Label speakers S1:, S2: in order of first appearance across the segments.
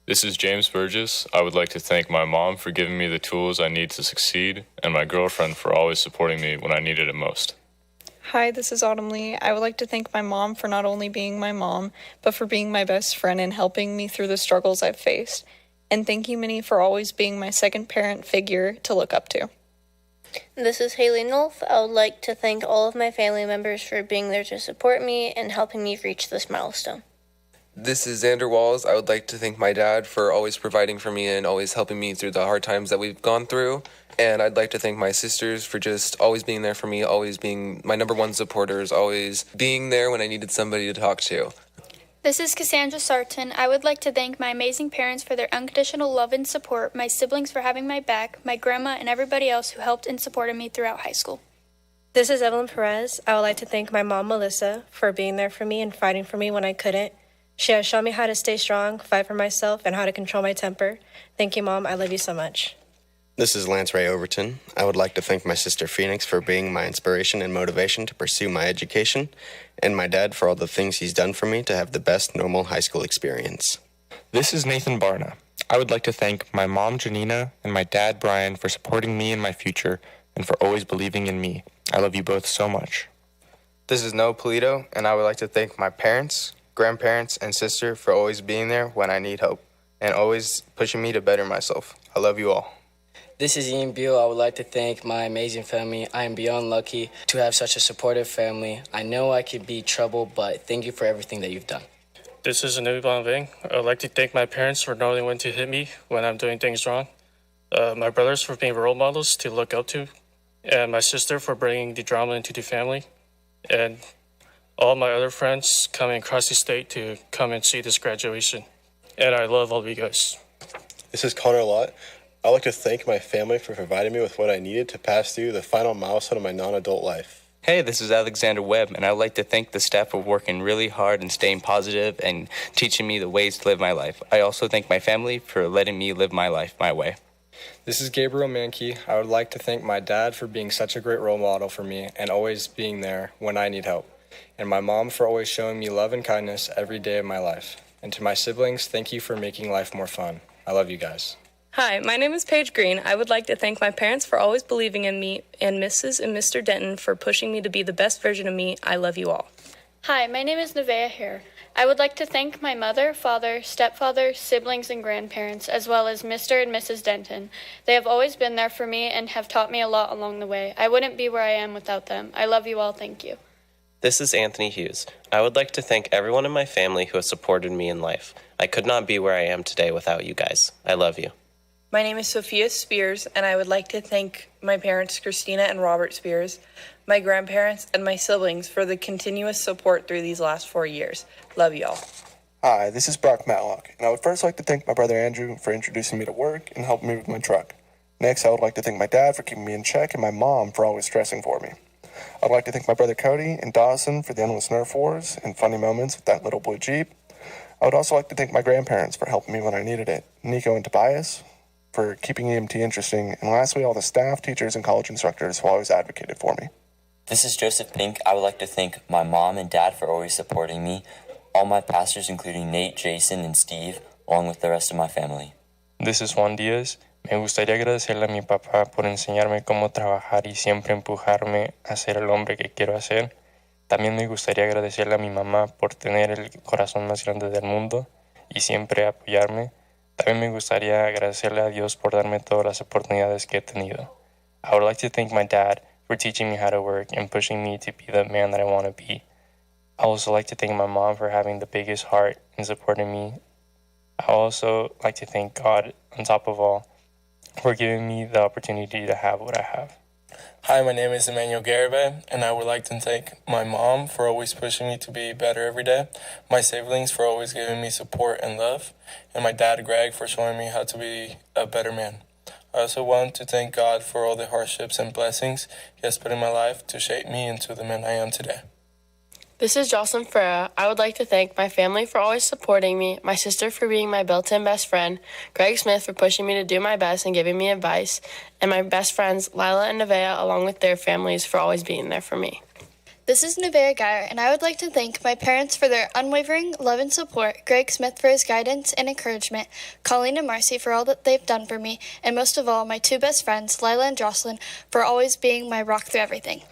S1: This is James Burgess. I would like to thank my mom for giving me the tools I need to succeed, and my girlfriend for always supporting me when I needed it most.
S2: Hi, this is Autumn Lee. I would like to thank my mom for not only being my mom, but for being my best friend and helping me through the struggles I've faced. And thank you, Minnie, for always being my second parent figure to look up to.
S3: This is Haley Nolf. I would like to thank all of my family members for being there to support me and helping me reach this milestone.
S4: This is Xander Walls. I would like to thank my dad for always providing for me and always helping me through the hard times that we've gone through. And I'd like to thank my sisters for just always being there for me, always being my number one supporters, always being there when I needed somebody to talk to.
S5: This is Cassandra Sarton. I would like to thank my amazing parents for their unconditional love and support, my siblings for having my back, my grandma, and everybody else who helped and supported me throughout high school.
S6: This is Evelyn Perez. I would like to thank my mom, Melissa, for being there for me and fighting for me when I couldn't. She has shown me how to stay strong, fight for myself, and how to control my temper. Thank you, Mom. I love you so much.
S7: This is Lance Ray Overton. I would like to thank my sister Phoenix for being my inspiration and motivation to pursue my education, and my dad for all the things he's done for me to have the best normal high school experience.
S8: This is Nathan Barna. I would like to thank my mom, Janina, and my dad, Brian, for supporting me in my future and for always believing in me. I love you both so much.
S9: This is Noah Polito, and I would like to thank my parents, grandparents, and sister for always being there when I need help and always pushing me to better myself. I love you all.
S10: This is Ian Beal. I would like to thank my amazing family. I am beyond lucky to have such a supportive family. I know I could be trouble, but thank you for everything that you've done.
S11: This is Anu Bonving. I would like to thank my parents for knowing when to hit me when I'm doing things wrong, my brothers for being role models to look up to, and my sister for bringing the drama into the family, and all my other friends coming across the state to come and see this graduation. And I love all of you guys.
S12: This is Connor Lott. I'd like to thank my family for providing me with what I needed to pass through the final milestone of my non-adult life.
S13: Hey, this is Alexander Webb, and I'd like to thank the staff for working really hard and staying positive and teaching me the ways to live my life. I also thank my family for letting me live my life my way.
S14: This is Gabriel Mankey. I would like to thank my dad for being such a great role model for me and always being there when I need help, and my mom for always showing me love and kindness every day of my life. And to my siblings, thank you for making life more fun. I love you guys.
S15: Hi, my name is Paige Green. I would like to thank my parents for always believing in me and Mrs. and Mr. Denton for pushing me to be the best version of me. I love you all.
S5: Hi, my name is Nevaeh Hare. I would like to thank my mother, father, stepfather, siblings, and grandparents, as well as Mr. and Mrs. Denton. They have always been there for me and have taught me a lot along the way. I wouldn't be where I am without them. I love you all. Thank you.
S16: This is Anthony Hughes. I would like to thank everyone in my family who has supported me in life. I could not be where I am today without you guys. I love you.
S15: My name is Sophia Spears, and I would like to thank my parents, Christina and Robert Spears, my grandparents, and my siblings for the continuous support through these last 4 years. Love y'all.
S17: Hi, this is Brock Matlock, and I would first like to thank my brother Andrew for introducing me to work and helping me with my truck. Next, I would like to thank my dad for keeping me in check and my mom for always stressing for me. I'd like to thank my brother Cody and Dawson for the endless Nerf wars and funny moments with that little blue Jeep. I would also like to thank my grandparents for helping me when I needed it, Nico and Tobias for keeping EMT interesting, and lastly, all the staff, teachers, and college instructors who always advocated for me.
S18: This is Joseph Pink. I would like to thank my mom and dad for always supporting me, all my pastors, including Nate, Jason, and Steve, along with the rest of my family.
S8: This is Juan Díaz. Me gustaría agradecerle a mi papá por enseñarme cómo trabajar y siempre empujarme a ser el hombre que quiero hacer. También me gustaría agradecerle a mi mamá por tener el corazón más grande del mundo y siempre apoyarme. También me gustaría agradecerle a Dios por darme todas las oportunidades que he tenido. I would like to thank my dad for teaching me how to work and pushing me to be the man that I want to be. I also like to thank my mom for having the biggest heart and supporting me. I also like to thank God, on top of all, for giving me the opportunity to have what I have.
S19: Hi, my name is Emmanuel Garibay, and I would like to thank my mom for always pushing me to be better every day, my siblings for always giving me support and love, and my dad, Greg, for showing me how to be a better man. I also want to thank God for all the hardships and blessings He has put in my life to shape me into the man I am today.
S15: This is Jocelyn Freya. I would like to thank my family for always supporting me, my sister for being my built-in best friend, Greg Smith for pushing me to do my best and giving me advice, and my best friends Lila and Nevaeh along with their families for always being there for me.
S5: This is Nevaeh Geyer, and I would like to thank my parents for their unwavering love and support, Greg Smith for his guidance and encouragement, Colleen and Marcy for all that they've done for me, and most of all, my two best friends, Lila and Jocelyn, for always being my rock through everything.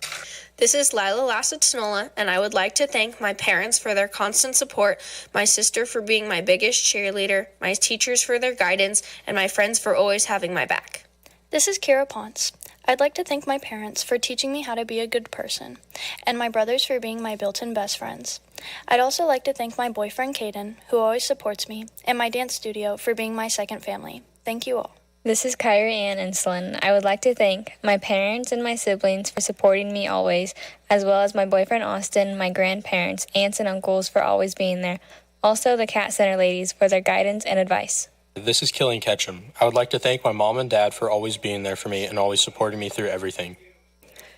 S20: This is Lila Lassett-Snola, and I would like to thank my parents for their constant support, my sister for being my biggest cheerleader, my teachers for their guidance, and my friends for always having my back.
S5: This is Kira Ponce. I'd like to thank my parents for teaching me how to be a good person, and my brothers for being my built-in best friends. I'd also like to thank my boyfriend Caden, who always supports me, and my dance studio for being my second family. Thank you all.
S21: This is Kyrie Ann Insulin. I would like to thank my parents and my siblings for supporting me always, as well as my boyfriend Austin, my grandparents, aunts and uncles for always being there. Also the Cat Center ladies for their guidance and advice.
S22: This is Killian Ketchum. I would like to thank my mom and dad for always being there for me and always supporting me through everything.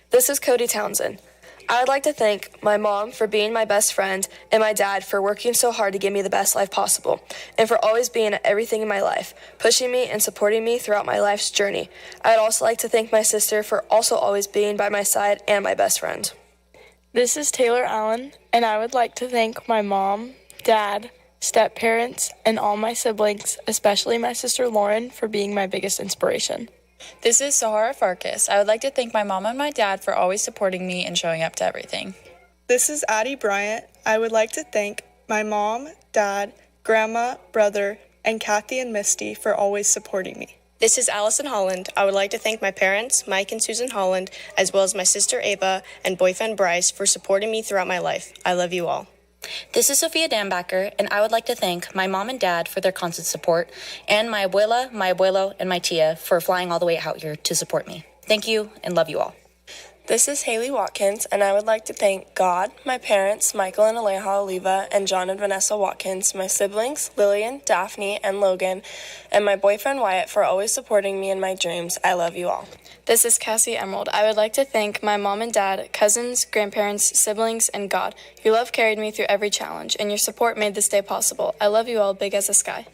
S23: This is Cody Townsend. I would like to thank my mom for being my best friend and my dad for working so hard to give me the best life possible and for always being at everything in my life, pushing me and supporting me throughout my life's journey. I would also like to thank my sister for also always being by my side and my best friend.
S24: This is Taylor Allen, and I would like to thank my mom, dad, step-parents, and all my siblings, especially my sister Lauren, for being my biggest inspiration.
S25: This is Sahara Farkas. I would like to thank my mom and my dad for always supporting me and showing up to everything.
S26: This is Addie Bryant. I would like to thank my mom, dad, grandma, brother, and Kathy and Misty for always supporting me.
S27: This is Allison Holland. I would like to thank my parents, Mike and Susan Holland, as well as my sister Ava and boyfriend Bryce for supporting me throughout my life. I love you all.
S25: This is Sophia Dambacker, and I would like to thank my mom and dad for their constant support, and my abuela, my abuelo, and my tia for flying all the way out here to support me. Thank you, and love you all.
S24: This is Haley Watkins, and I would like to thank God, my parents, Michael and Aleja Oliva, and John and Vanessa Watkins, my siblings, Lillian, Daphne, and Logan, and my boyfriend Wyatt for always supporting me in my dreams. I love you all.
S25: This is Cassie Emerald. I would like to thank my mom and dad, cousins, grandparents, siblings, and God. Your love carried me through every challenge, and your support made this day possible. I love you all, big as the sky.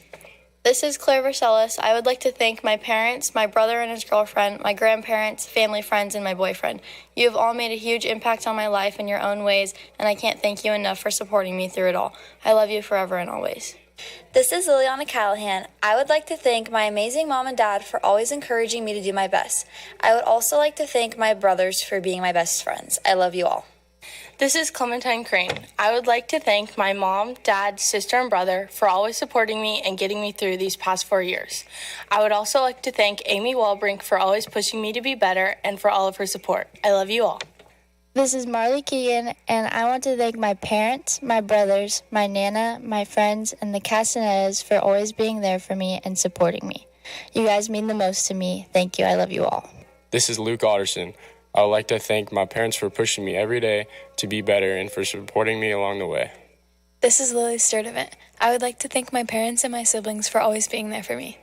S5: This is Claire Versailles. I would like to thank my parents, my brother and his girlfriend, my grandparents, family, friends, and my boyfriend. You have all made a huge impact on my life in your own ways, and I can't thank you enough for supporting me through it all. I love you forever and always.
S28: This is Liliana Callahan. I would like to thank my amazing mom and dad for always encouraging me to do my best. I would also like to thank my brothers for being my best friends. I love you all.
S24: This is Clementine Crane. I would like to thank my mom, dad, sister, and brother for always supporting me and getting me through these past 4 years. I would also like to thank Amy Walbrink for always pushing me to be better and for all of her support. I love you all.
S29: This is Marley Keegan, and I want to thank my parents, my brothers, my Nana, my friends, and the Castanedas for always being there for me and supporting me. You guys mean the most to me. Thank you. I love you all.
S8: This is Luke Otterson. I would like to thank my parents for pushing me every day to be better and for supporting me along the way.
S25: This is Lily Sturdivant. I would like to thank my parents and my siblings for always being there for me.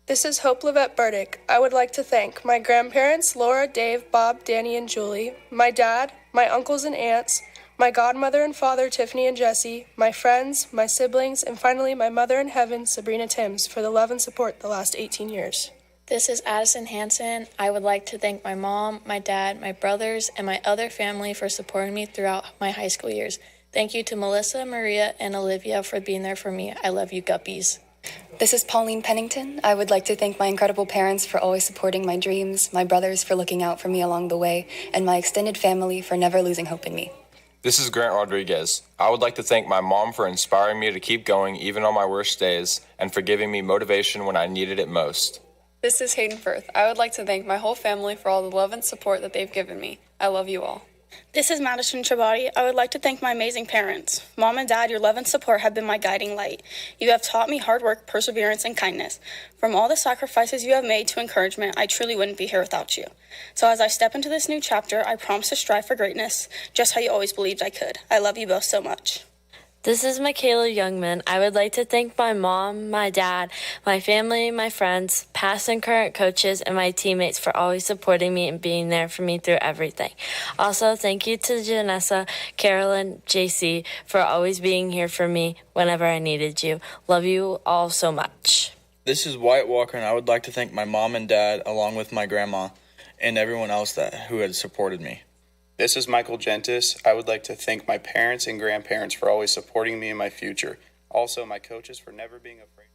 S26: This is Hope Livette Burdick. I would like to thank my grandparents, Laura, Dave, Bob, Danny, and Julie, my dad, my uncles and aunts, my godmother and father, Tiffany and Jesse, my friends, my siblings, and finally my mother in heaven, Sabrina Timms, for the love and support the last 18 years.
S5: This is Addison Hansen. I would like to thank my mom, my dad, my brothers, and my other family for supporting me throughout my high school years. Thank you to Melissa, Maria, and Olivia for being there for me. I love you, guppies.
S30: This is Pauline Pennington. I would like to thank my incredible parents for always supporting my dreams, my brothers for looking out for me along the way, and my extended family for never losing hope in me.
S31: This is Grant Rodriguez. I would like to thank my mom for inspiring me to keep going even on my worst days and for giving me motivation when I needed it most.
S25: This is Hayden Firth. I would like to thank my whole family for all the love and support that they've given me. I love you all.
S32: This is Madison Trabati. I would like to thank my amazing parents. Mom and Dad, your love and support have been my guiding light. You have taught me hard work, perseverance, and kindness. From all the sacrifices you have made to encouragement, I truly wouldn't be here without you. So as I step into this new chapter, I promise to strive for greatness, just how you always believed I could. I love you both so much.
S33: This is Michaela Youngman. I would like to thank my mom, my dad, my family, my friends, past and current coaches, and my teammates for always supporting me and being there for me through everything. Also, thank you to Janessa, Carolyn, JC for always being here for me whenever I needed you. Love you all so much.
S34: This is Wyatt Walker, and I would like to thank my mom and dad, along with my grandma, and everyone else who had supported me.
S22: This is Michael Gentis. I would like to thank my parents and grandparents for always supporting me in my future. Also, my coaches for never being afraid.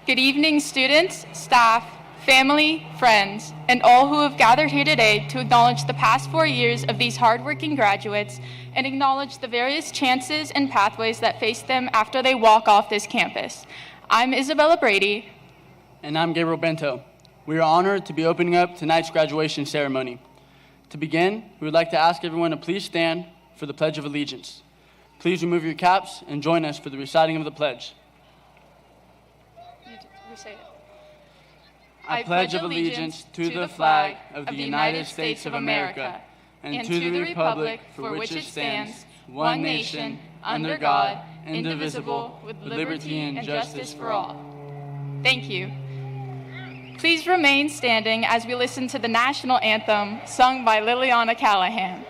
S1: Good evening, students, staff, family, friends, and all who have gathered here today to acknowledge the past 4 years of these hardworking graduates and acknowledge the various chances and pathways that face them after they walk off this campus. I'm Isabella Brady.
S2: And I'm Gabriel Bento. We are honored to be opening up tonight's graduation ceremony. To begin, we would like to ask everyone to please stand for the Pledge of Allegiance. Please remove your caps and join us for the reciting of the pledge. I pledge allegiance to the flag of the United States of America and to the republic for which it stands, one nation, under God, indivisible, with liberty and justice for all.
S1: Thank you. Please remain standing as we listen to the national anthem sung by Liliana Callahan.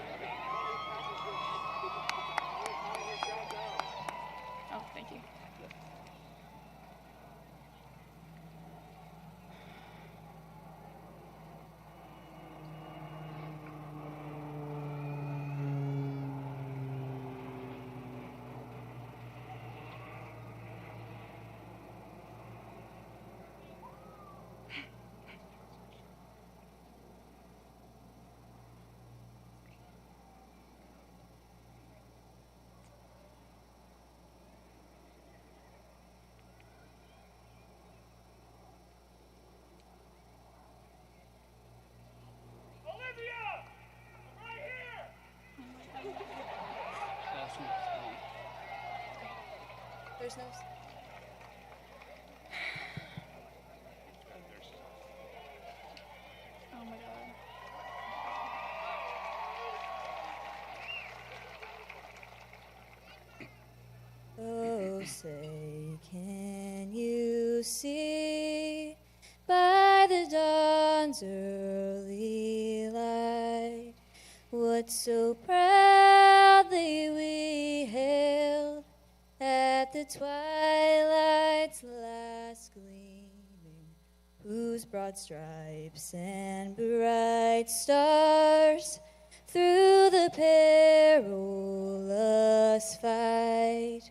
S1: Oh, thank you.
S29: There's no...
S1: Oh my God.
S3: Oh, say, can you see by the dawn's early light what so proudly we hailed at the twilight's last gleaming, whose broad stripes and bright stars through the perilous fight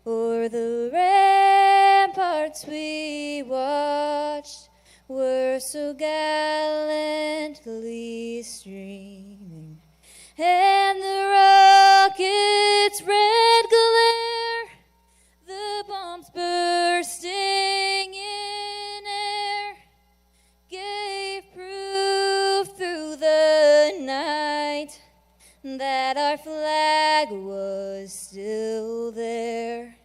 S3: o'er the ramparts we watched were so gallantly streaming, and the rocket's red glare, the bombs bursting in air, gave proof through the night that our flag was still there.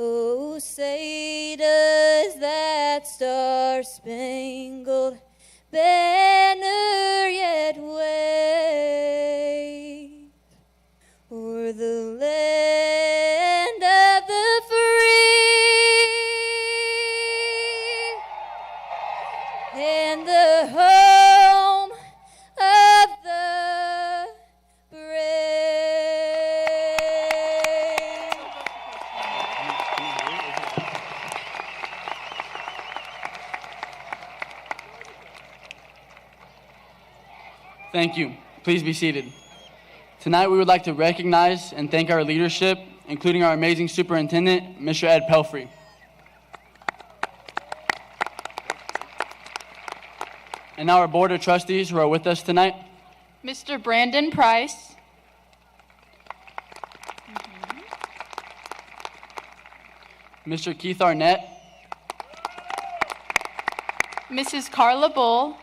S3: Oh, say does that star-spangled banner yet wave o'er the land of the free and the home of the brave.
S2: Thank you. Please be seated. Tonight we would like to recognize and thank our leadership, including our amazing superintendent, Mr. Ed Pelfrey. And now our board of trustees who are with us tonight.
S1: Mr. Brandon Price.
S2: Mr. Keith Arnett.
S1: Mrs. Carla Bull.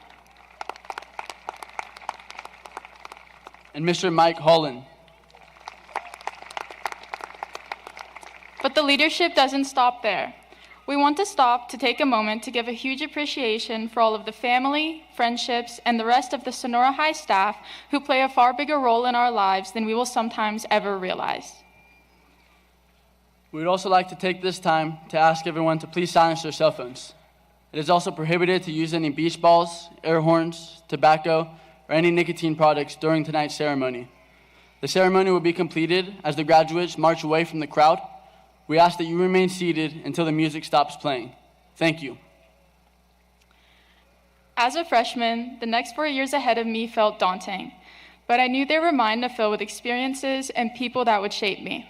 S2: And Mr. Mike Holland.
S1: But the leadership doesn't stop there. We want to stop to take a moment to give a huge appreciation for all of the family, friendships, and the rest of the Sonora High staff who play a far bigger role in our lives than we will sometimes ever realize.
S2: We would also like to take this time to ask everyone to please silence their cell phones. It is also prohibited to use any beach balls, air horns, tobacco, or any nicotine products during tonight's ceremony. The ceremony will be completed as the graduates march away from the crowd. We ask that you remain seated until the music stops playing. Thank you.
S1: As a freshman, the next 4 years ahead of me felt daunting, but I knew they were mine to fill with experiences and people that would shape me.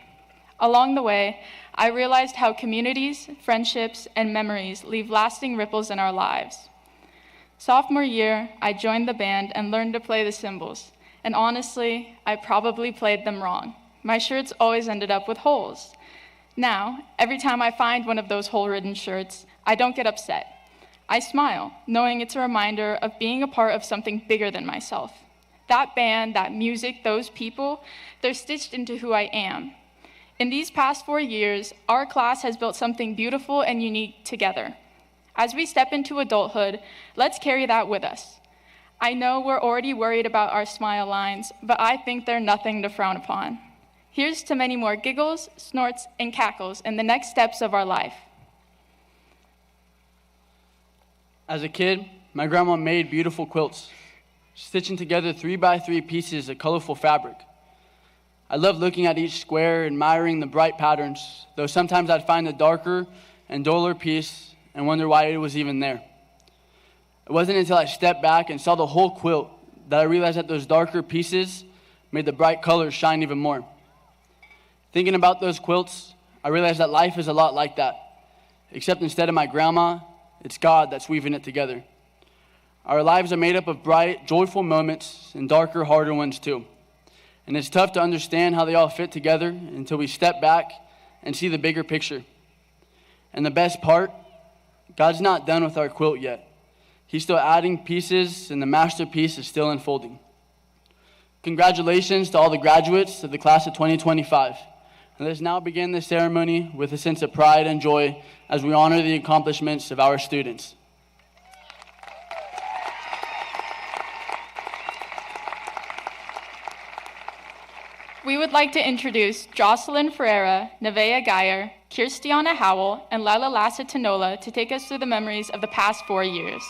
S1: Along the way, I realized how communities, friendships, and memories leave lasting ripples in our lives. Sophomore year, I joined the band and learned to play the cymbals, and honestly, I probably played them wrong. My shirts always ended up with holes. Now, every time I find one of those hole-ridden shirts, I don't get upset. I smile, knowing it's a reminder of being a part of something bigger than myself. That band, that music, those people, they're stitched into who I am. In these past 4 years, our class has built something beautiful and unique together. As we step into adulthood, let's carry that with us. I know we're already worried about our smile lines, but I think they're nothing to frown upon. Here's to many more giggles, snorts, and cackles in the next steps of our life.
S2: As a kid, my grandma made beautiful quilts, stitching together 3x3 pieces of colorful fabric. I loved looking at each square, admiring the bright patterns, though sometimes I'd find a darker and duller piece and wonder why it was even there. It wasn't until I stepped back and saw the whole quilt that I realized that those darker pieces made the bright colors shine even more. Thinking about those quilts, I realized that life is a lot like that, except instead of my grandma, it's God that's weaving it together. Our lives are made up of bright, joyful moments and darker, harder ones too. And it's tough to understand how they all fit together until we step back and see the bigger picture. And the best part, God's not done with our quilt yet. He's still adding pieces, and the masterpiece is still unfolding. Congratulations to all the graduates of the class of 2025. And let's now begin this ceremony with a sense of pride and joy as we honor the accomplishments of our students.
S1: We would like to introduce Jocelyn Ferreira, Nevaeh Geyer, Kirstiana Howell, and Lila Lasitanola to take us through the memories of the past 4 years.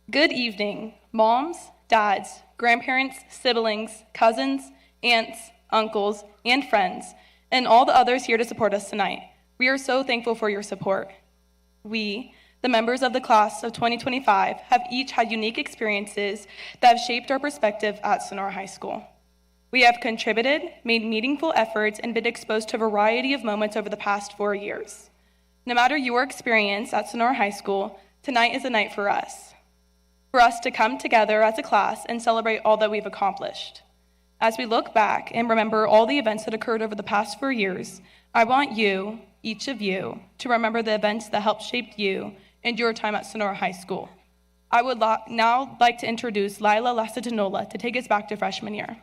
S4: Good evening, moms, dads, grandparents, siblings, cousins, aunts, uncles, and friends, and all the others here to support us tonight. We are so thankful for your support. We, the members of the class of 2025, have each had unique experiences that have shaped our perspective at Sonora High School. We have contributed, made meaningful efforts, and been exposed to a variety of moments over the past 4 years. No matter your experience at Sonora High School, tonight is a night for us to come together as a class and celebrate all that we've accomplished. As we look back and remember all the events that occurred over the past 4 years, I want you, each of you, to remember the events that helped shape you and your time at Sonora High School. I would now like to introduce Lila Lasitanola to take us back to freshman year.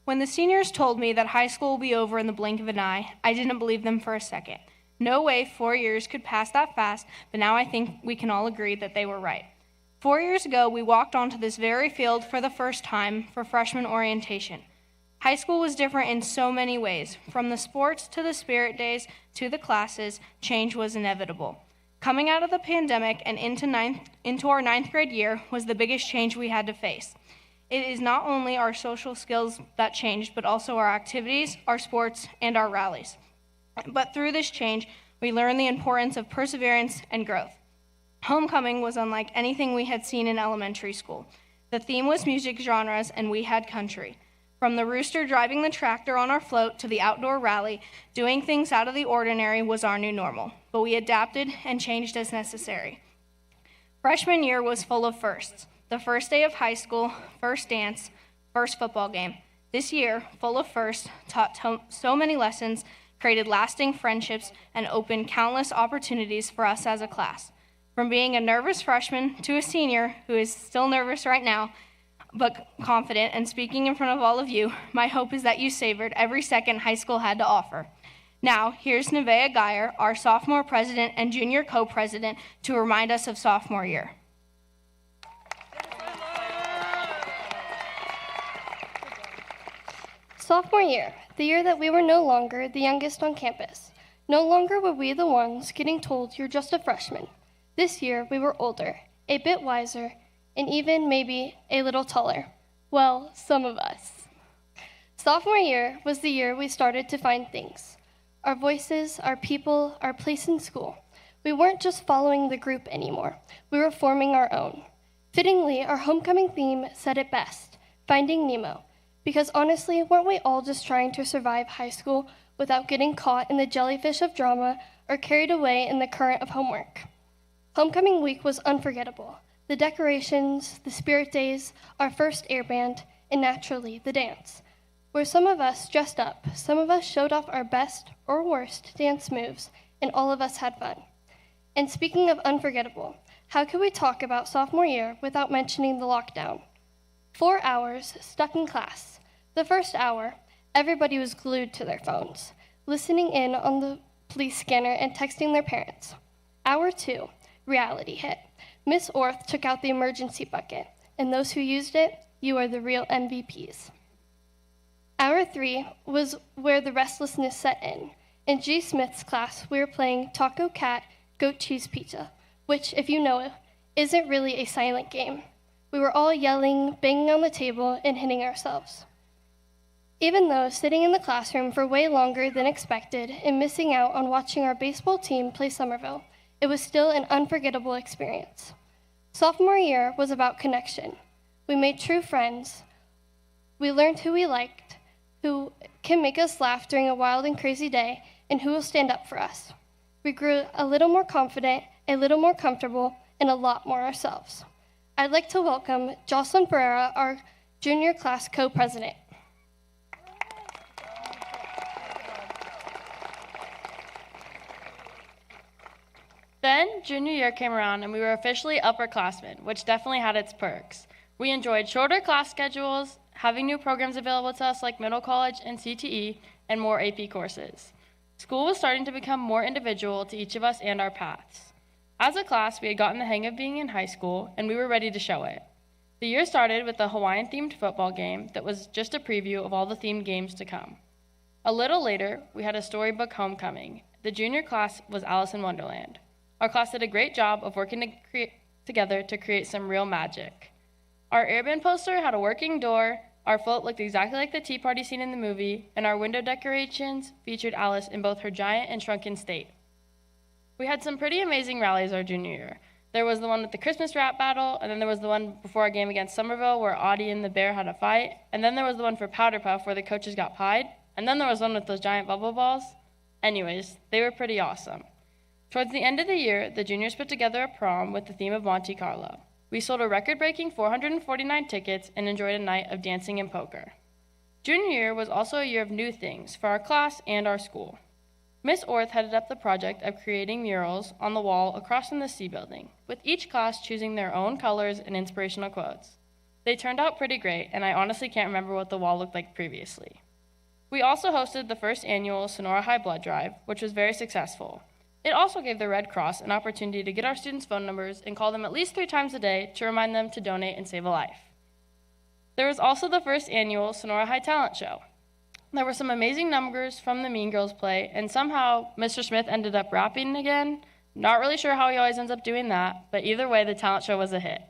S6: When the seniors told me that high school will be over in the blink of an eye, I didn't believe them for a second. No way 4 years could pass that fast, but now I think we can all agree that they were right. 4 years ago, we walked onto this very field for the first time for freshman orientation. High school was different in so many ways. From the sports to the spirit days to the classes, change was inevitable. Coming out of the pandemic and into our ninth grade year was the biggest change we had to face. It is not only our social skills that changed, but also our activities, our sports, and our rallies. But through this change, we learned the importance of perseverance and growth. Homecoming was unlike anything we had seen in elementary school. The theme was music genres, and we had country. From the rooster driving the tractor on our float to the outdoor rally, doing things out of the ordinary was our new normal. But we adapted and changed as necessary. Freshman year was full of firsts. The first day of high school, first dance, first football game. This year, full of firsts, taught so many lessons, created lasting friendships, and opened countless opportunities for us as a class. From being a nervous freshman to a senior who is still nervous right now, but confident and speaking in front of all of you, my hope is that you savored every second high school had to offer. Now, here's Nevaeh Geyer, our sophomore president and junior co-president, to remind us of sophomore year.
S7: Sophomore year, the year that we were no longer the youngest on campus. No longer were we the ones getting told you're just a freshman. This year, we were older, a bit wiser, and even maybe a little taller. Well, some of us. Sophomore year was the year we started to find things. Our voices, our people, our place in school. We weren't just following the group anymore. We were forming our own. Fittingly, our homecoming theme said it best, Finding Nemo. Because honestly, weren't we all just trying to survive high school without getting caught in the jellyfish of drama or carried away in the current of homework? Homecoming week was unforgettable. The decorations, the spirit days, our first air band, and naturally, the dance. Where some of us dressed up, some of us showed off our best or worst dance moves, and all of us had fun. And speaking of unforgettable, how could we talk about sophomore year without mentioning the lockdown? 4 hours stuck in class. The first hour, everybody was glued to their phones, listening in on the police scanner and texting their parents. Hour 2, reality hit. Miss Orth took out the emergency bucket, and those who used it, you are the real MVPs. Hour 3 was where the restlessness set in. In G. Smith's class, we were playing Taco Cat, Goat Cheese Pizza, which, if you know, isn't really a silent game. We were all yelling, banging on the table, and hitting ourselves. Even though sitting in the classroom for way longer than expected and missing out on watching our baseball team play Somerville, it was still an unforgettable experience. Sophomore year was about connection. We made true friends. We learned who we liked, who can make us laugh during a wild and crazy day, and who will stand up for us. We grew a little more confident, a little more comfortable, and a lot more ourselves. I'd like to welcome Jocelyn Pereira, our junior class co-president.
S33: Then junior year came around and we were officially upperclassmen, which definitely had its perks. We enjoyed shorter class schedules, having new programs available to us like middle college and CTE, and more AP courses. School was starting to become more individual to each of us and our paths. As a class, we had gotten the hang of being in high school, and we were ready to show it. The year started with a Hawaiian-themed football game that was just a preview of all the themed games to come. A little later, we had a storybook homecoming. The junior class was Alice in Wonderland. Our class did a great job of working together to create some real magic. Our airband poster had a working door, our float looked exactly like the tea party scene in the movie, and our window decorations featured Alice in both her giant and shrunken state. We had some pretty amazing rallies our junior year. There was the one with the Christmas rap battle, and then there was the one before our game against Somerville where Audie and the bear had a fight, and then there was the one for Powder Puff where the coaches got pied, and then there was one with those giant bubble balls. Anyways, they were pretty awesome. Towards the end of the year, the juniors put together a prom with the theme of Monte Carlo. We sold a record-breaking 449 tickets and enjoyed a night of dancing and poker. Junior year was also a year of new things for our class and our school. Miss Orth headed up the project of creating murals on the wall across from the C building, with each class choosing their own colors and inspirational quotes. They turned out pretty great, and I honestly can't remember what the wall looked like previously. We also hosted the first annual Sonora High Blood Drive, which was very successful. It also gave the Red Cross an opportunity to get our students' phone numbers and call them at least 3 times a day to remind them to donate and save a life. There was also the first annual Sonora High Talent Show. There were some amazing numbers from the Mean Girls play, and somehow Mr. Smith ended up rapping again. Not really sure how he always ends up doing that, but either way, the talent show was a hit.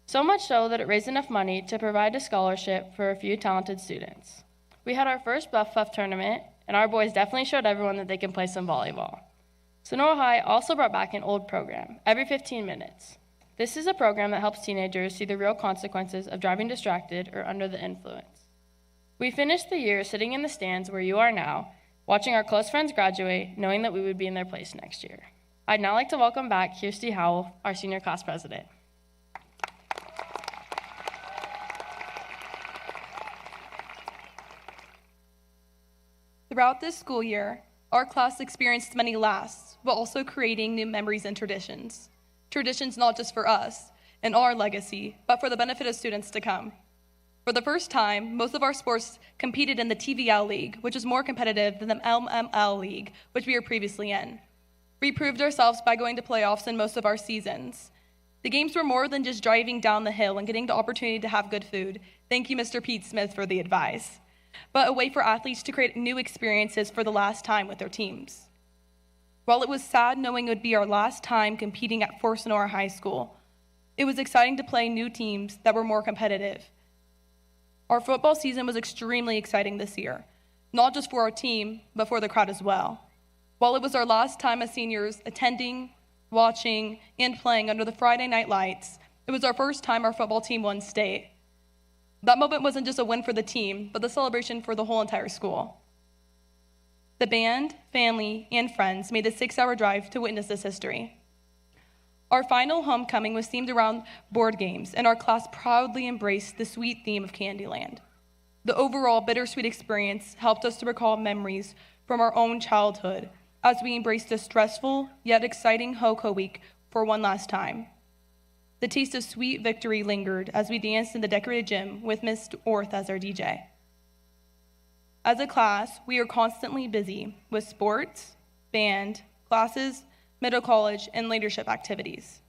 S33: So much so that it raised enough money to provide a scholarship for a few talented students. We had our first Buff Puff tournament, and our boys definitely showed everyone that they can play some volleyball. Sonora High also brought back an old program, every 15 minutes. This is a program that helps teenagers see the real consequences of driving distracted or under the influence. We finished the year sitting in the stands where you are now, watching our close friends graduate, knowing that we would be in their place next year. I'd now like to welcome back Kirsty Howell, our senior class president.
S4: Throughout this school year, our class experienced many lasts, while also creating new memories and traditions. Traditions not just for us and our legacy, but for the benefit of students to come. For the first time, most of our sports competed in the TVL League, which is more competitive than the LML League, which we were previously in. We proved ourselves by going to playoffs in most of our seasons. The games were more than just driving down the hill and getting the opportunity to have good food. Thank you, Mr. Pete Smith, for the advice. but a way for athletes to create new experiences for the last time with their teams. While it was sad knowing it would be our last time competing for Sonora High School, it was exciting to play new teams that were more competitive. Our football season was extremely exciting this year, not just for our team, but for the crowd as well. While it was our last time as seniors attending, watching, and playing under the Friday night lights, it was our first time our football team won state. That moment wasn't just a win for the team, but the celebration for the whole entire school. The band, family, and friends made the 6-hour drive to witness this history. Our final homecoming was themed around board games, and our class proudly embraced the sweet theme of Candyland. The overall bittersweet experience helped us to recall memories from our own childhood as we embraced a stressful yet exciting HOCO week for one last time. The taste of sweet victory lingered as we danced in the decorated gym with Miss Orth as our DJ. As a class, we are constantly busy with sports, band, classes, middle college, and leadership activities.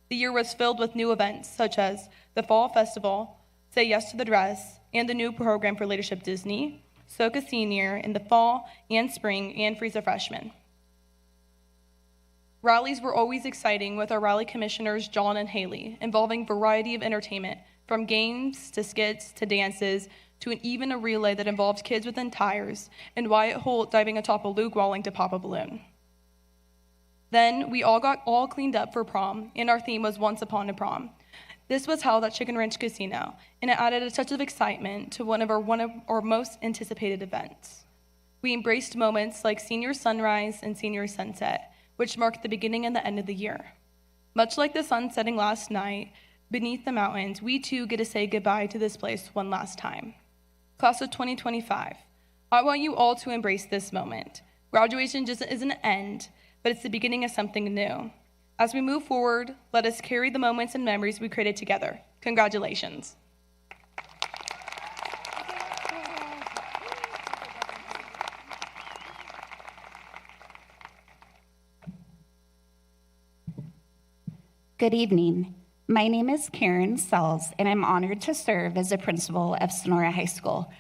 S4: The year was filled with new events such as the Fall Festival, Say Yes to the Dress, and the new program for Leadership Disney, Soka Senior in the fall and spring, and Frieza Freshman. Rallies were always exciting with our rally commissioners, John and Haley, involving variety of entertainment, from games to skits to dances to even a relay that involved kids within tires and Wyatt Holt diving atop a Luke Walling to pop a balloon. Then we all got all cleaned up for prom, and our theme was Once Upon a Prom. This was held at Chicken Ranch Casino, and it added a touch of excitement to one of our most anticipated events. We embraced moments like Senior Sunrise and Senior Sunset, which marked the beginning and the end of the year. Much like the sun setting last night beneath the mountains, we too get to say goodbye to this place one last time. Class of 2025, I want you all to embrace this moment. Graduation just isn't an end, but it's the beginning of something new. As we move forward, let us carry the moments and memories we created together. Congratulations.
S9: Good evening. My name is Karen Sells, and I'm honored to serve as the principal of Sonora High School.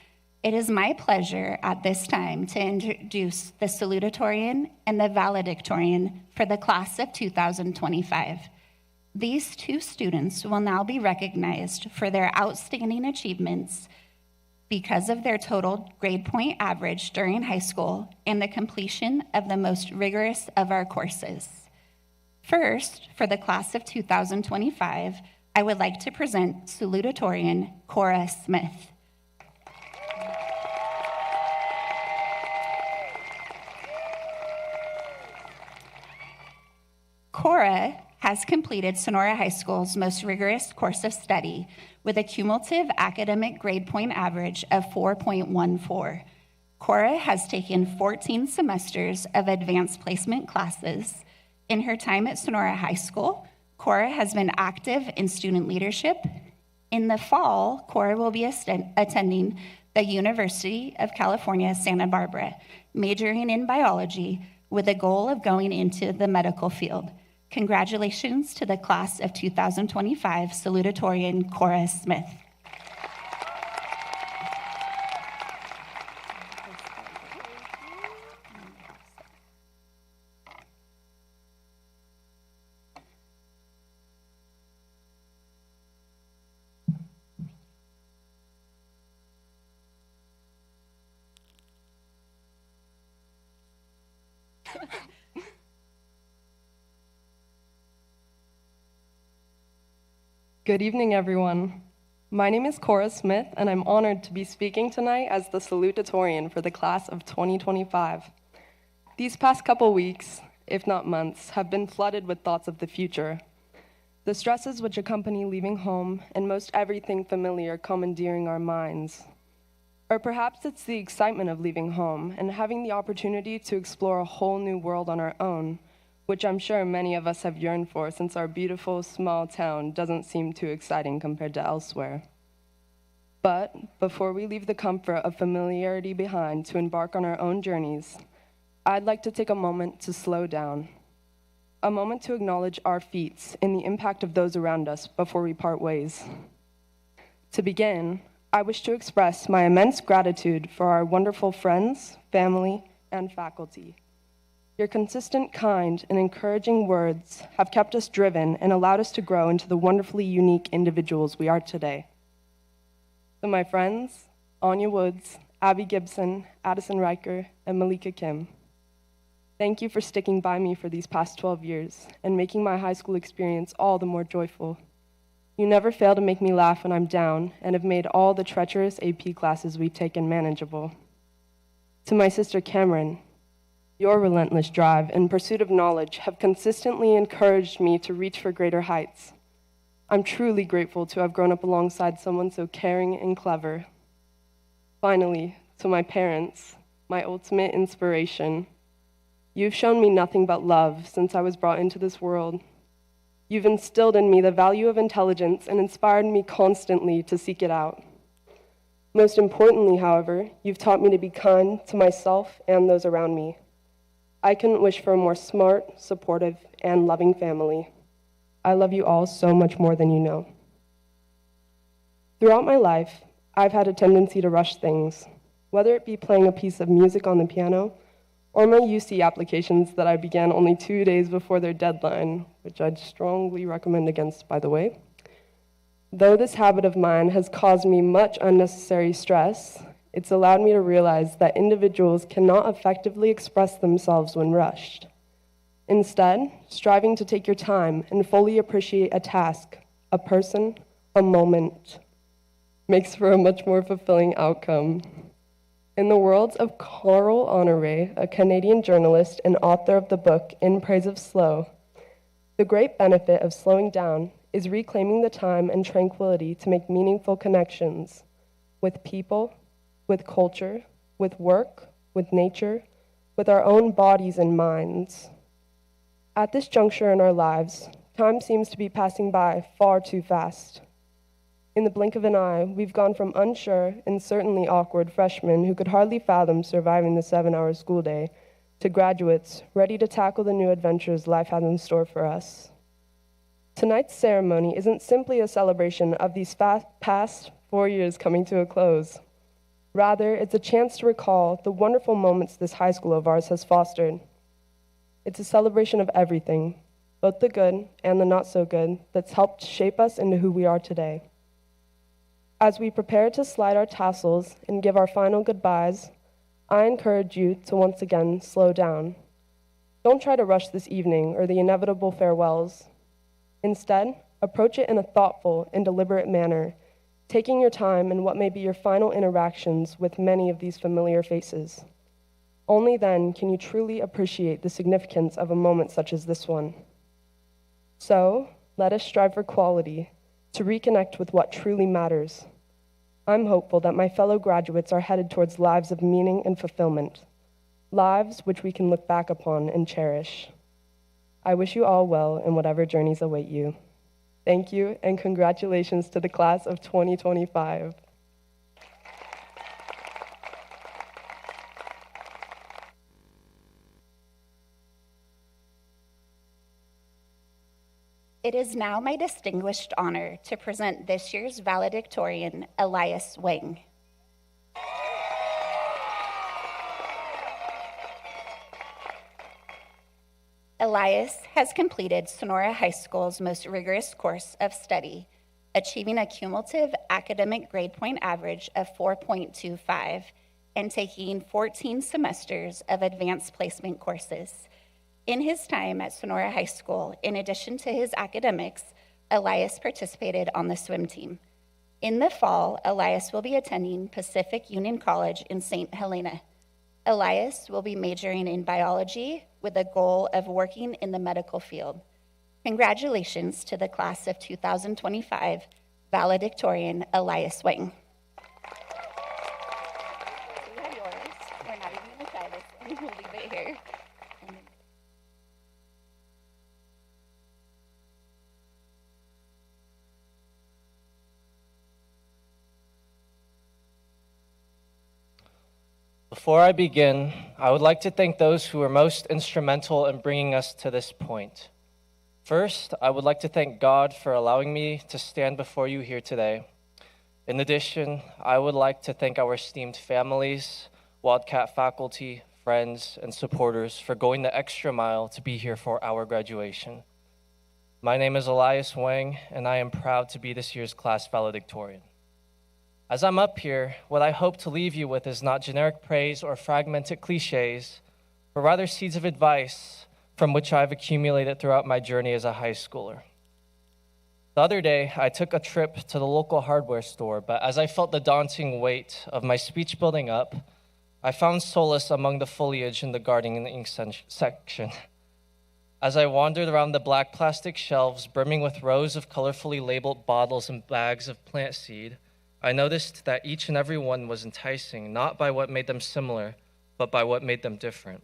S9: It is my pleasure at this time to introduce the Salutatorian and the Valedictorian for the class of 2025. These two students will now be recognized for their outstanding achievements because of their total grade point average during high school and the completion of the most rigorous of our courses. First, for the class of 2025, I would like to present Salutatorian Cora Smith. Cora has completed Sonora High School's most rigorous course of study with a cumulative academic grade point average of 4.14. Cora has taken 14 semesters of advanced placement classes. In her time at Sonora High School, Cora has been active in student leadership. In the fall, Cora will be attending the University of California, Santa Barbara, majoring in biology with the goal of going into the medical field. Congratulations to the class of 2025 Salutatorian Cora Smith.
S10: Good evening, everyone. My name is Cora Smith, and I'm honored to be speaking tonight as the Salutatorian for the class of 2025. These past couple weeks, if not months, have been flooded with thoughts of the future. The stresses which accompany leaving home and most everything familiar commandeering our minds. Or perhaps it's the excitement of leaving home and having the opportunity to explore a whole new world on our own, which I'm sure many of us have yearned for since our beautiful small town doesn't seem too exciting compared to elsewhere. But before we leave the comfort of familiarity behind to embark on our own journeys, I'd like to take a moment to slow down, a moment to acknowledge our feats and the impact of those around us before we part ways. To begin, I wish to express my immense gratitude for our wonderful friends, family, and faculty. Your consistent, kind, and encouraging words have kept us driven and allowed us to grow into the wonderfully unique individuals we are today. So my friends, Anya Woods, Abby Gibson, Addison Riker, and Malika Kim, thank you for sticking by me for these past 12 years and making my high school experience all the more joyful. You never fail to make me laugh when I'm down and have made all the treacherous AP classes we've taken manageable. To my sister Cameron, your relentless drive and pursuit of knowledge have consistently encouraged me to reach for greater heights. I'm truly grateful to have grown up alongside someone so caring and clever. Finally, to my parents, my ultimate inspiration, you've shown me nothing but love since I was brought into this world. You've instilled in me the value of intelligence and inspired me constantly to seek it out. Most importantly, however, you've taught me to be kind to myself and those around me. I couldn't wish for a more smart, supportive, and loving family. I love you all so much more than you know. Throughout my life, I've had a tendency to rush things, whether it be playing a piece of music on the piano or my UC applications that I began only 2 days before their deadline, which I'd strongly recommend against, by the way. Though this habit of mine has caused me much unnecessary stress, it's allowed me to realize that individuals cannot effectively express themselves when rushed. Instead, striving to take your time and fully appreciate a task, a person, a moment, makes for a much more fulfilling outcome. In the words of Carl Honoré, a Canadian journalist and author of the book In Praise of Slow, the great benefit of slowing down is reclaiming the time and tranquility to make meaningful connections with people, with culture, with work, with nature, with our own bodies and minds. At this juncture in our lives, time seems to be passing by far too fast. In the blink of an eye, we've gone from unsure and certainly awkward freshmen who could hardly fathom surviving the 7-hour school day to graduates ready to tackle the new adventures life has in store for us. Tonight's ceremony isn't simply a celebration of these past 4 years coming to a close. Rather, it's a chance to recall the wonderful moments this high school of ours has fostered. It's a celebration of everything, both the good and the not so good, that's helped shape us into who we are today. As we prepare to slide our tassels and give our final goodbyes, I encourage you to once again slow down. Don't try to rush this evening or the inevitable farewells. Instead, approach it in a thoughtful and deliberate manner, taking your time in what may be your final interactions with many of these familiar faces. Only then can you truly appreciate the significance of a moment such as this one. So, let us strive for quality, to reconnect with what truly matters. I'm hopeful that my fellow graduates are headed towards lives of meaning and fulfillment, lives which we can look back upon and cherish. I wish you all well in whatever journeys await you. Thank you, and congratulations to the class of 2025.
S9: It is now my distinguished honor to present this year's valedictorian, Elias Wing. Elias has completed Sonora High School's most rigorous course of study, achieving a cumulative academic grade point average of 4.25 and taking 14 semesters of advanced placement courses. In his time at Sonora High School, in addition to his academics, Elias participated on the swim team. In the fall, Elias will be attending Pacific Union College in St. Helena. Elias will be majoring in biology with the goal of working in the medical field. Congratulations to the class of 2025 valedictorian Elias Wing. We have yours. We're not even going to try this. We'll leave it here.
S11: Before I begin, I would like to thank those who were most instrumental in bringing us to this point. First, I would like to thank God for allowing me to stand before you here today. In addition, I would like to thank our esteemed families, Wildcat faculty, friends, and supporters for going the extra mile to be here for our graduation. My name is Elias Wang, and I am proud to be this year's class valedictorian. As I'm up here, what I hope to leave you with is not generic praise or fragmented cliches, but rather seeds of advice from which I've accumulated throughout my journey as a high schooler. The other day, I took a trip to the local hardware store, but as I felt the daunting weight of my speech building up, I found solace among the foliage in the gardening section. As I wandered around the black plastic shelves brimming with rows of colorfully labeled bottles and bags of plant seed, I noticed that each and every one was enticing, not by what made them similar, but by what made them different.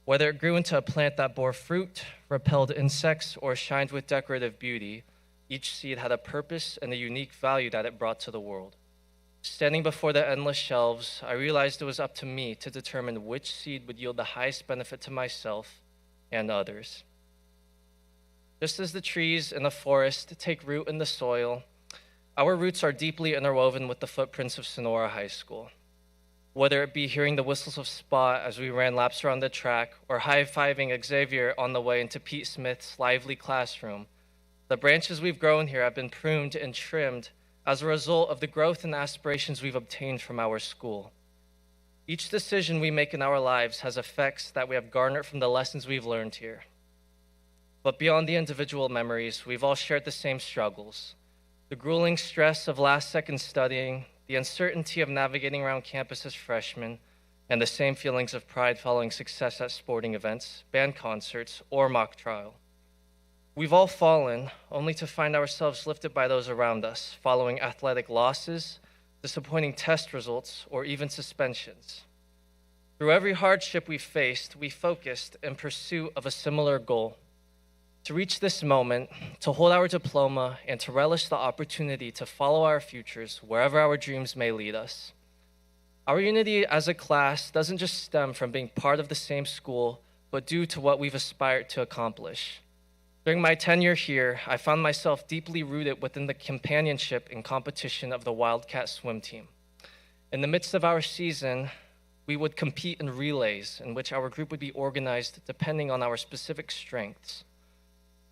S11: Whether it grew into a plant that bore fruit, repelled insects, or shined with decorative beauty, each seed had a purpose and a unique value that it brought to the world. Standing before the endless shelves, I realized it was up to me to determine which seed would yield the highest benefit to myself and others. Just as the trees in a forest take root in the soil, our roots are deeply interwoven with the footprints of Sonora High School. Whether it be hearing the whistles of Spot as we ran laps around the track, or high-fiving Xavier on the way into Pete Smith's lively classroom, the branches we've grown here have been pruned and trimmed as a result of the growth and aspirations we've obtained from our school. Each decision we make in our lives has effects that we have garnered from the lessons we've learned here. But beyond the individual memories, we've all shared the same struggles. The grueling stress of last-second studying, the uncertainty of navigating around campus as freshmen, and the same feelings of pride following success at sporting events, band concerts, or mock trial. We've all fallen, only to find ourselves lifted by those around us, following athletic losses, disappointing test results, or even suspensions. Through every hardship we faced, we focused in pursuit of a similar goal: to reach this moment, to hold our diploma, and to relish the opportunity to follow our futures wherever our dreams may lead us. Our unity as a class doesn't just stem from being part of the same school, but due to what we've aspired to accomplish. During my tenure here, I found myself deeply rooted within the companionship and competition of the Wildcat swim team. In the midst of our season, we would compete in relays in which our group would be organized depending on our specific strengths.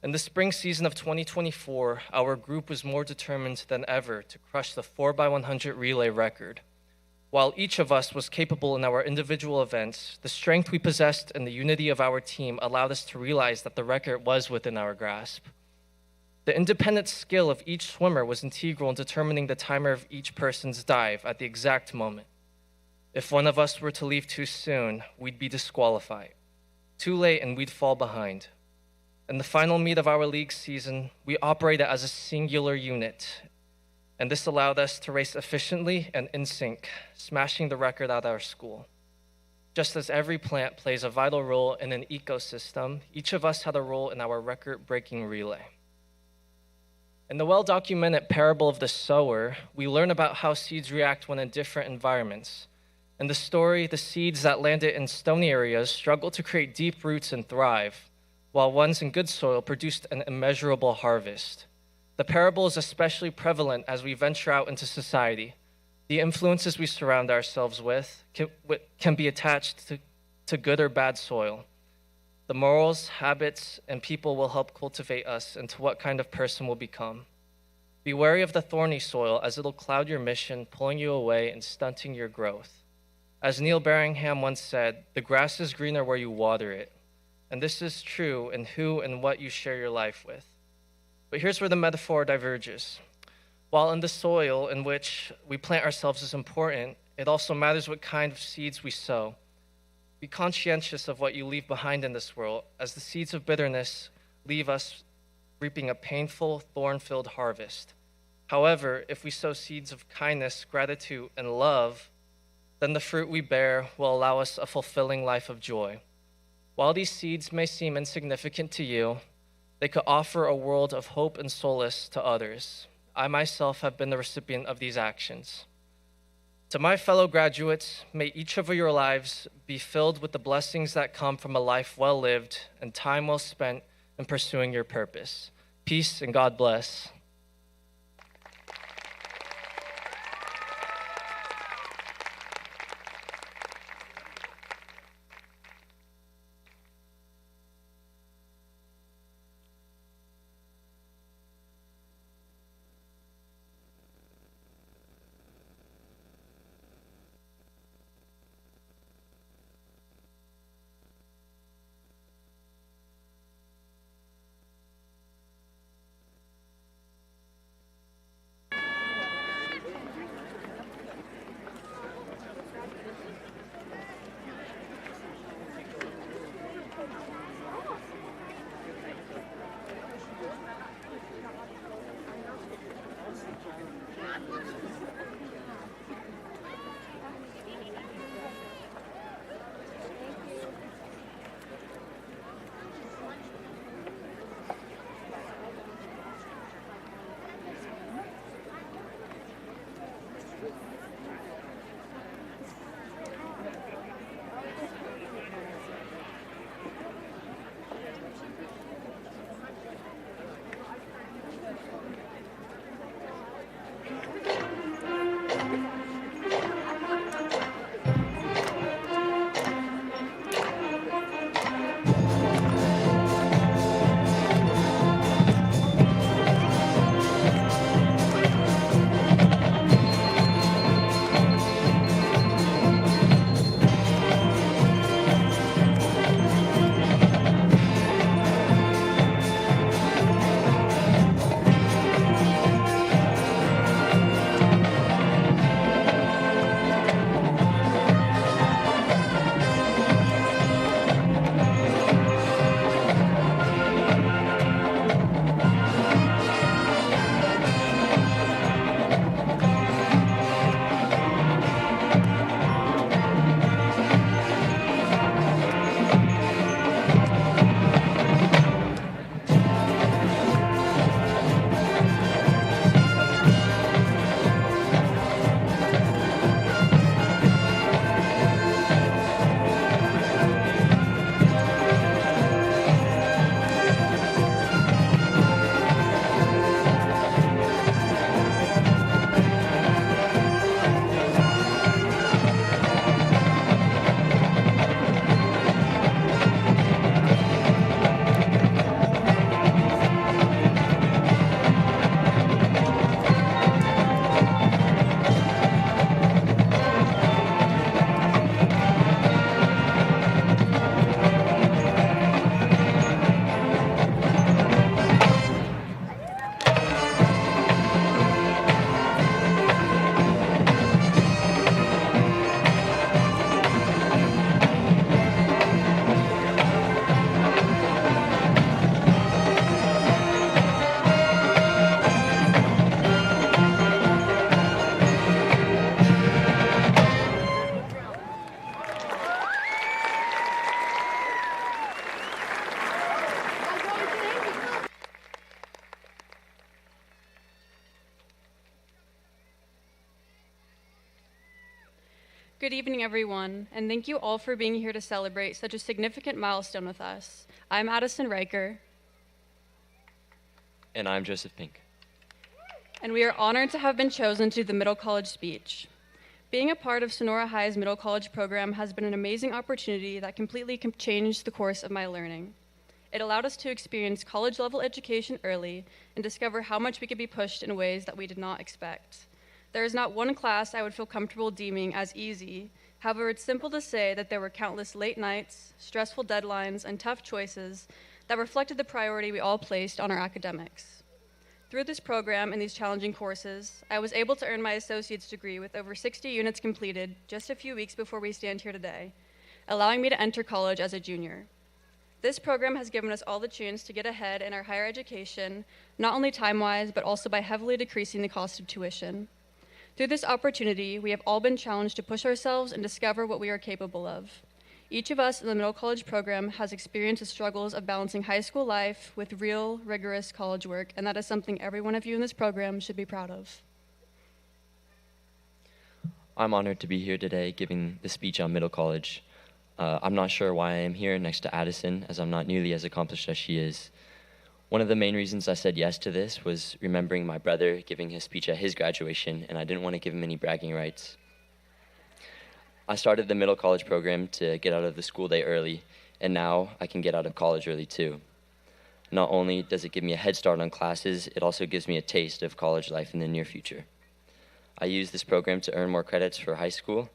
S11: In the spring season of 2024, our group was more determined than ever to crush the 4x100 relay record. While each of us was capable in our individual events, the strength we possessed and the unity of our team allowed us to realize that the record was within our grasp. The independent skill of each swimmer was integral in determining the timer of each person's dive at the exact moment. If one of us were to leave too soon, we'd be disqualified. Too late and we'd fall behind. In the final meet of our league season, we operated as a singular unit, and this allowed us to race efficiently and in sync, smashing the record at our school. Just as every plant plays a vital role in an ecosystem, each of us had a role in our record-breaking relay. In the well-documented parable of the sower, we learn about how seeds react when in different environments. In the story, the seeds that landed in stony areas struggled to create deep roots and thrive, while ones in good soil produced an immeasurable harvest. The parable is especially prevalent as we venture out into society. The influences we surround ourselves with can be attached to good or bad soil. The morals, habits, and people will help cultivate us into what kind of person we'll become. Be wary of the thorny soil, as it'll cloud your mission, pulling you away and stunting your growth. As Neil Barringham once said, "The grass is greener where you water it." And this is true in who and what you share your life with. But here's where the metaphor diverges. While in the soil in which we plant ourselves is important, it also matters what kind of seeds we sow. Be conscientious of what you leave behind in this world, as the seeds of bitterness leave us reaping a painful, thorn-filled harvest. However, if we sow seeds of kindness, gratitude, and love, then the fruit we bear will allow us a fulfilling life of joy. While these seeds may seem insignificant to you, they could offer a world of hope and solace to others. I myself have been the recipient of these actions. To my fellow graduates, may each of your lives be filled with the blessings that come from a life well lived and time well spent in pursuing your purpose. Peace and God bless.
S12: Good evening, everyone, and thank you all for being here to celebrate such a significant milestone with us. I'm Addison Riker,
S13: And I'm Joseph Pink.
S12: and we are honored to have been chosen to the Middle College speech. Being a part of Sonora High's Middle College program has been an amazing opportunity that completely changed the course of my learning. It allowed us to experience college-level education early and discover how much we could be pushed in ways that we did not expect. There is not one class I would feel comfortable deeming as easy. However, it's simple to say that there were countless late nights, stressful deadlines, and tough choices that reflected the priority we all placed on our academics. Through this program and these challenging courses, I was able to earn my associate's degree with over 60 units completed just a few weeks before we stand here today, allowing me to enter college as a junior. This program has given us all the chance to get ahead in our higher education, not only time-wise, but also by heavily decreasing the cost of tuition. Through this opportunity, we have all been challenged to push ourselves and discover what we are capable of. Each of us in the Middle College program has experienced the struggles of balancing high school life with real, rigorous college work, and that is something every one of you in this program should be proud of.
S13: I'm honored to be here today giving the speech on Middle College. I'm not sure why I am here next to Addison, as I'm not nearly as accomplished as she is. One of the main reasons I said yes to this was remembering my brother giving his speech at his graduation, and I didn't want to give him any bragging rights. I started the Middle College program to get out of the school day early, and now I can get out of college early too. Not only does it give me a head start on classes, it also gives me a taste of college life in the near future. I use this program to earn more credits for high school,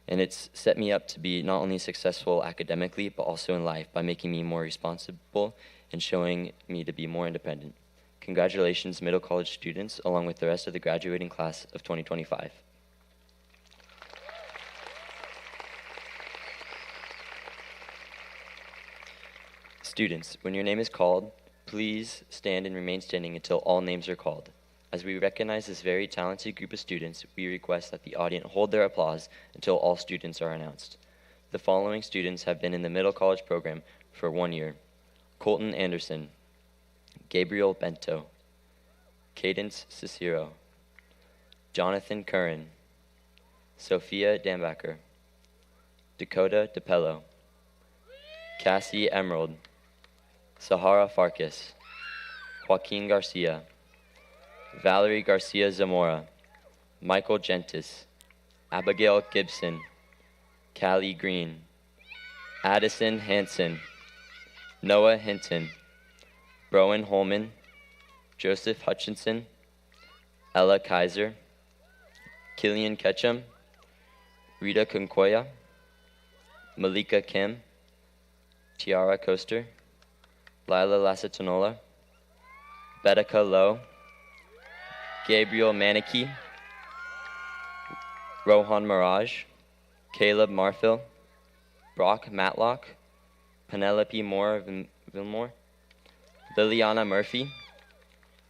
S13: and it's set me up to be not only successful academically, but also in life by making me more responsible and showing me to be more independent. Congratulations, Middle College students, along with the rest of the graduating class of 2025. Students, when your name is called, please stand and remain standing until all names are called. As we recognize this very talented group of students, we request that the audience hold their applause until all students are announced. The following students have been in the Middle College program for 1 year. Colton Anderson, Gabriel Bento, Cadence Cicero, Jonathan Curran, Sophia Dambacker, Dakota DePello, Cassie Emerald, Sahara Farkas, Joaquin Garcia, Valerie Garcia Zamora, Michael Gentis, Abigail Gibson, Callie Green, Addison Hansen, Noah Hinton, Browan Holman, Joseph Hutchinson, Ella Kaiser, Killian Ketchum, Rita Kunkoya, Malika Kim, Tiara Coaster, Lila Lasatanola, Betica Lowe, Gabriel Manicky, Rohan Mirage, Caleb Marfil, Brock Matlock, Penelope Moore Vilmore, Liliana Murphy,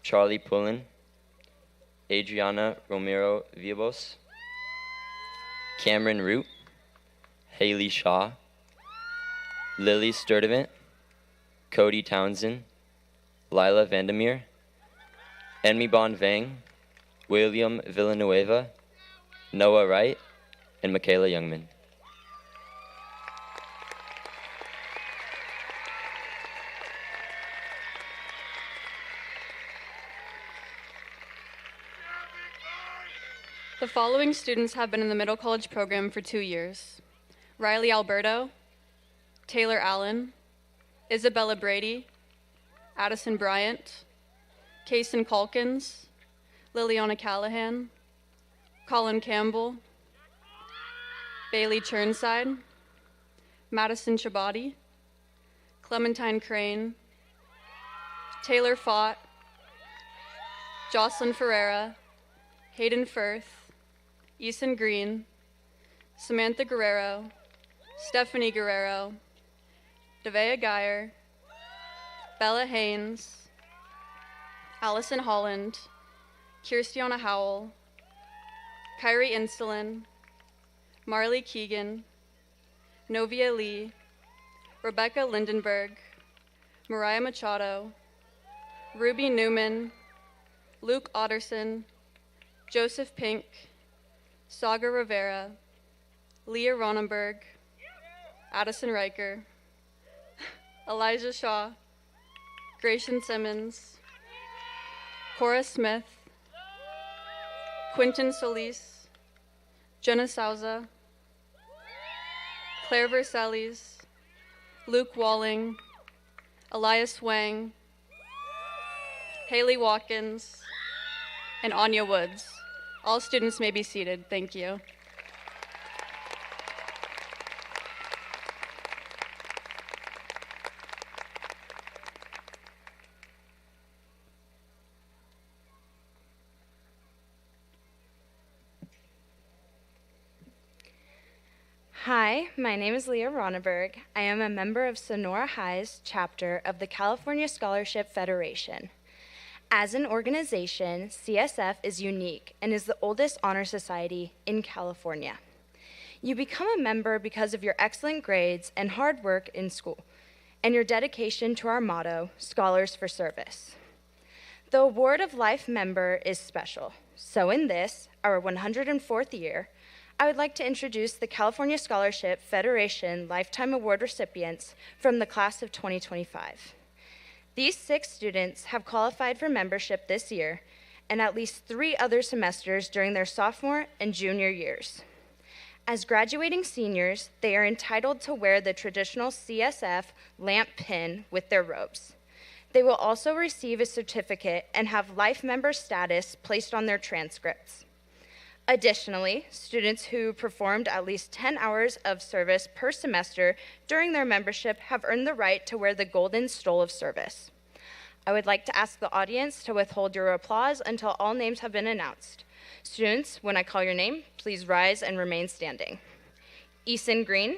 S13: Charlie Pullen, Adriana Romero Villalobos, Cameron Root, Haley Shaw, Lily Sturdivant, Cody Townsend, Lila Vandermeer, Enmi Bon Vang, William Villanueva, Noah Wright, and Michaela Youngman.
S12: The following students have been in the Middle College program for 2 years. Riley Alberto, Taylor Allen, Isabella Brady, Addison Bryant, Kaysen Calkins, Liliana Callahan, Colin Campbell, Bailey Churnside, Madison Chabadi, Clementine Crane, Taylor Fott, Jocelyn Ferreira, Hayden Firth, Eason Green, Samantha Guerrero, Stephanie Guerrero, Devea Geyer, Bella Haynes, Allison Holland, Kirstiana Howell, Kyrie Instalin, Marley Keegan, Novia Lee, Rebecca Lindenberg, Mariah Machado, Ruby Newman, Luke Otterson, Joseph Pink, Saga Rivera, Leah Ronenberg, Addison Riker, Elijah Shaw, Grayson Simmons, Cora Smith, Quinton Solis, Jenna Souza, Claire Versailles, Luke Walling, Elias Wang, Haley Watkins, and Anya Woods. All students may be seated. Thank you.
S8: Hi, my name is Leah Ronneberg. I am a member of Sonora High's chapter of the California Scholarship Federation. As an organization, CSF is unique and is the oldest honor society in California. You become a member because of your excellent grades and hard work in school, and your dedication to our motto, Scholars for Service. The Award of Life member is special, so in this, our 104th year, I would like to introduce the California Scholarship Federation Lifetime Award recipients from the class of 2025. These 6 students have qualified for membership this year and at least 3 other semesters during their sophomore and junior years. As graduating seniors, they are entitled to wear the traditional CSF lamp pin with their robes. They will also receive a certificate and have life member status placed on their transcripts. Additionally, students who performed at least 10 hours of service per semester during their membership have earned the right to wear the Golden Stole of Service. I would like to ask the audience to withhold your applause until all names have been announced. Students, when I call your name, please rise and remain standing. Eason Green,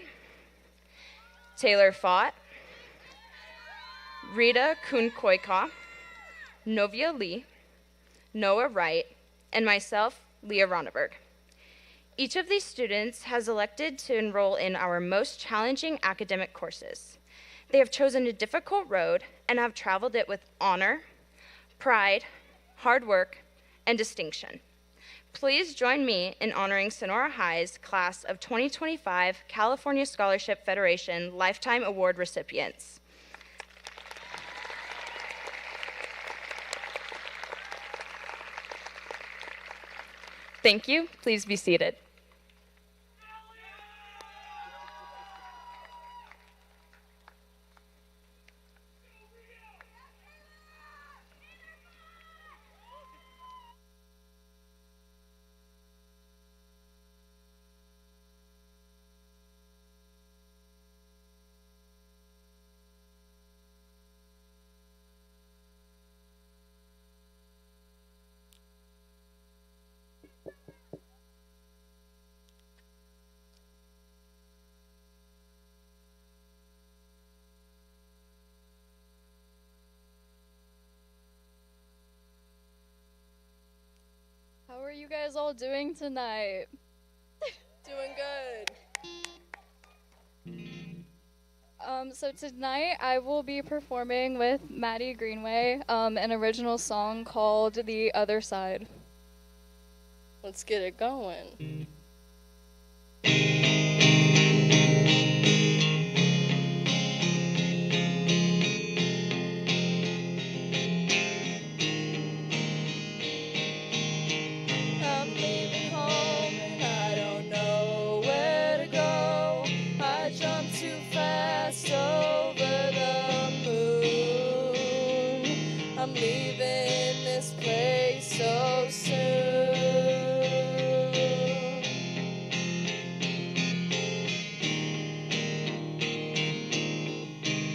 S8: Taylor Fott, Rita Kuhn-Koika, Novia Lee, Noah Wright, and myself, Leah Ronneberg. Each of these students has elected to enroll in our most challenging academic courses. They have chosen a difficult road and have traveled it with honor, pride, hard work, and distinction. Please join me in honoring Sonora High's class of 2025 California Scholarship Federation Lifetime Award recipients. Thank you. Please be seated.
S14: How are you guys all doing tonight?
S3: Doing good.
S14: So tonight I will be performing with Maddie Greenway an original song called The Other Side.
S3: Let's get it going. I'm leaving home and I don't know where to go. I jumped too fast over the moon. I'm leaving this place so soon.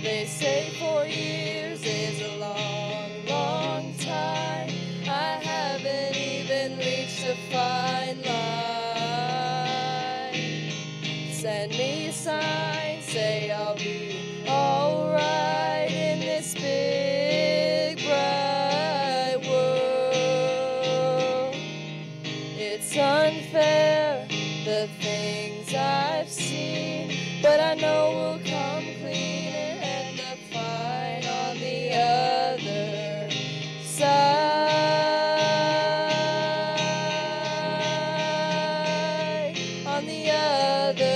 S3: They say 4 years is a long, long time. I haven't even reached a fine line. Send me a sign, say I'll be alright in this big bright world. It's unfair, the things I've seen, but I know we'll come clean and end up fine on the other side. On the other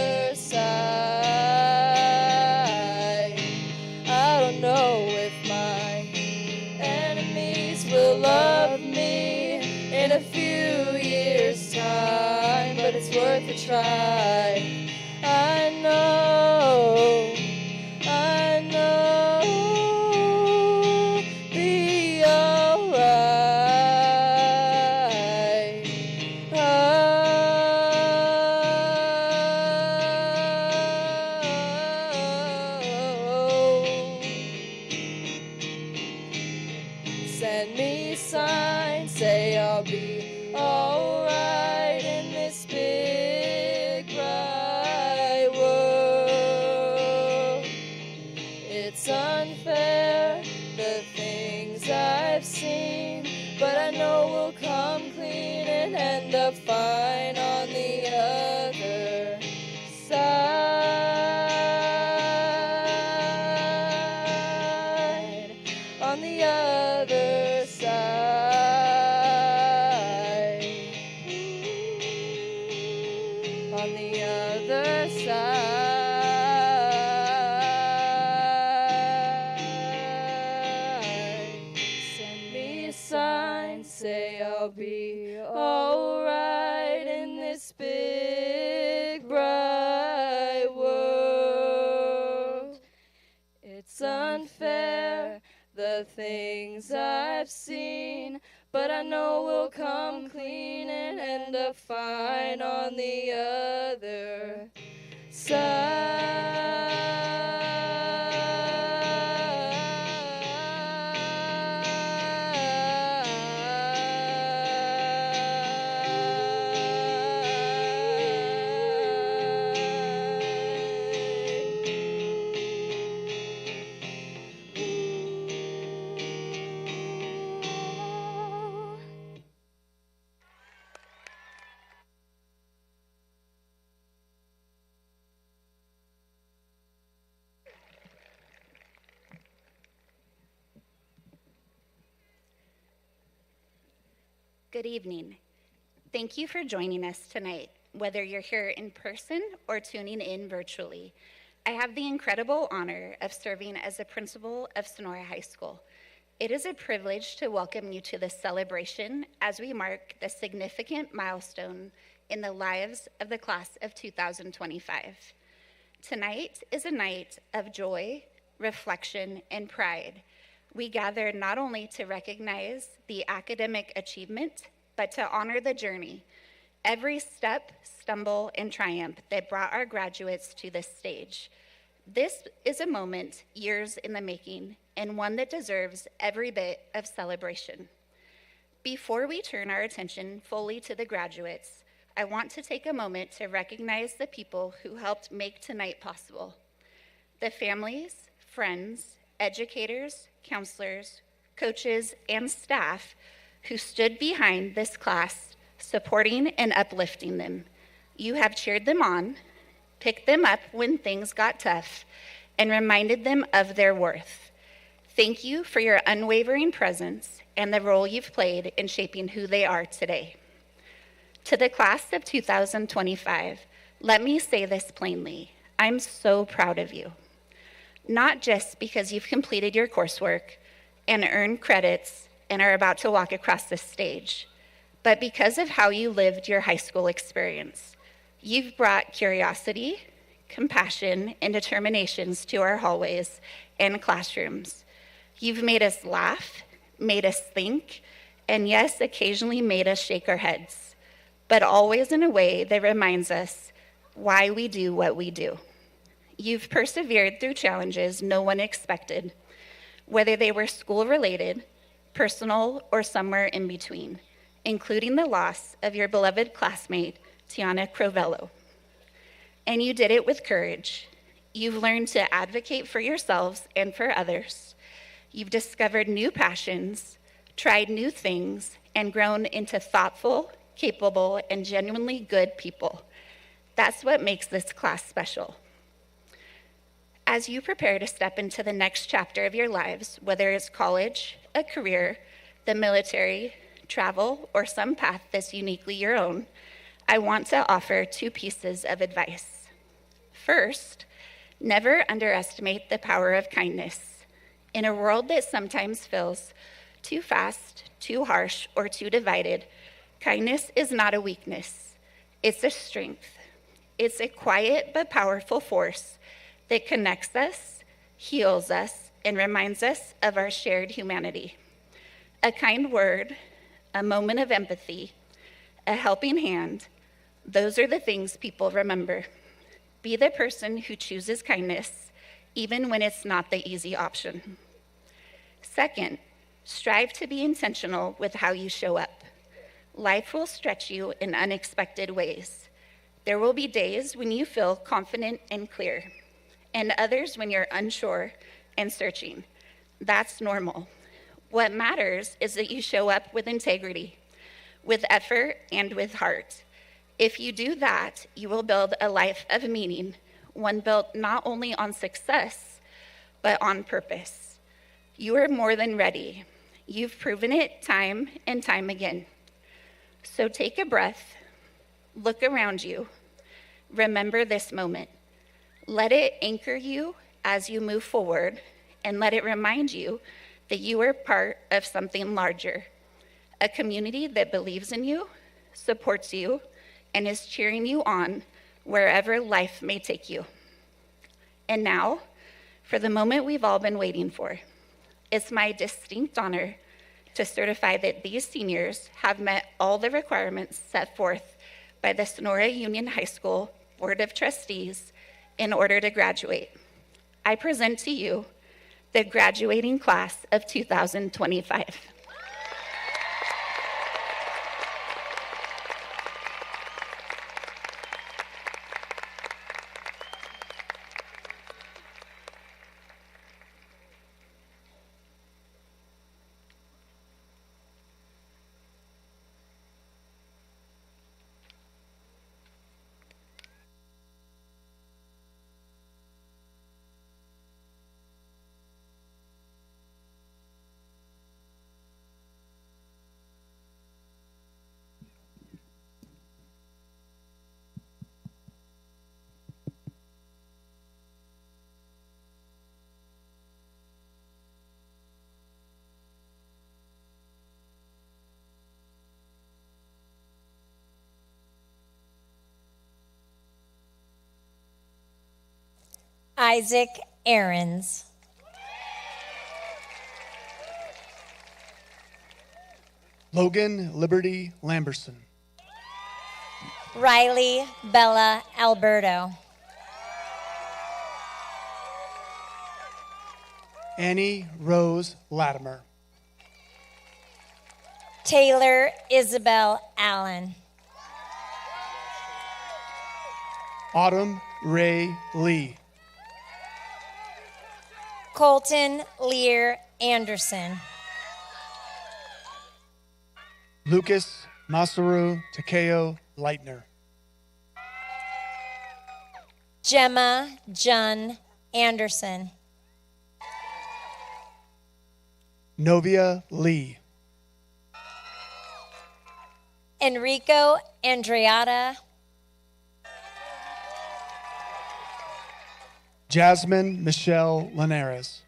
S3: be alright in this big bright world. It's unfair, the things I've seen, but I know we'll come clean and end up fine on the other side. On the other side. On the other side. Send me a sign, say I'll be alright in this big bright world. It's unfair, the things I've seen, but I know we'll come clean and end up fine on the other
S9: Good evening. Thank you for joining us tonight, whether you're here in person or tuning in virtually. I have the incredible honor of serving as the principal of Sonora High School. It is a privilege to welcome you to this celebration as we mark the significant milestone in the lives of the class of 2025. Tonight is a night of joy, reflection, and pride. We gather not only to recognize the academic achievement, but to honor the journey, every step, stumble, and triumph that brought our graduates to this stage. This is a moment years in the making, and one that deserves every bit of celebration. Before we turn our attention fully to the graduates, I want to take a moment to recognize the people who helped make tonight possible. The families, friends, educators, counselors, coaches, and staff who stood behind this class, supporting and uplifting them. You have cheered them on, picked them up when things got tough, and reminded them of their worth. Thank you for your unwavering presence and the role you've played in shaping who they are today. To the class of 2025, let me say this plainly. I'm so proud of you. Not just because you've completed your coursework and earned credits and are about to walk across the stage, but because of how you lived your high school experience. You've brought curiosity, compassion, and determinations to our hallways and classrooms. You've made us laugh, made us think, and yes, occasionally made us shake our heads, but always in a way that reminds us why we do what we do. You've persevered through challenges no one expected, whether they were school-related, personal, or somewhere in between, including the loss of your beloved classmate, Tiana Crovello. And you did it with courage. You've learned to advocate for yourselves and for others. You've discovered new passions, tried new things, and grown into thoughtful, capable, and genuinely good people. That's what makes this class special. As you prepare to step into the next chapter of your lives, whether it's college, a career, the military, travel, or some path that's uniquely your own, I want to offer 2 pieces of advice. First, never underestimate the power of kindness. In a world that sometimes feels too fast, too harsh, or too divided, kindness is not a weakness. It's a strength. It's a quiet but powerful force that connects us, heals us, and reminds us of our shared humanity. A kind word, a moment of empathy, a helping hand, those are the things people remember. Be the person who chooses kindness, even when it's not the easy option. Second, strive to be intentional with how you show up.
S5: Life will stretch you in unexpected ways. There will be days when you feel confident and clear, and others when you're unsure and searching. That's normal. What matters is that you show up with integrity, with effort, and with heart. If you do that, you will build a life of meaning, one built not only on success, but on purpose. You are more than ready. You've proven it time and time again. So take a breath, look around you, remember this moment. Let it anchor you as you move forward, and let it remind you that you are part of something larger, a community that believes in you, supports you, and is cheering you on wherever life may take you. And now, for the moment we've all been waiting for. It's my distinct honor to certify that these seniors have met all the requirements set forth by the Sonora Union High School Board of Trustees in order to graduate. I present to you the graduating class of 2025.
S15: Isaac Aarons.
S16: Logan Liberty Lamberson.
S15: Riley Bella Alberto.
S16: Annie Rose Latimer.
S15: Taylor Isabel Allen.
S16: Autumn Ray Lee.
S15: Colton Lear Anderson.
S16: Lucas Masaru Takeo Leitner.
S15: Gemma Jun Anderson.
S16: Novia Lee.
S15: Enrico Andreata.
S16: Jasmine Michelle Linares.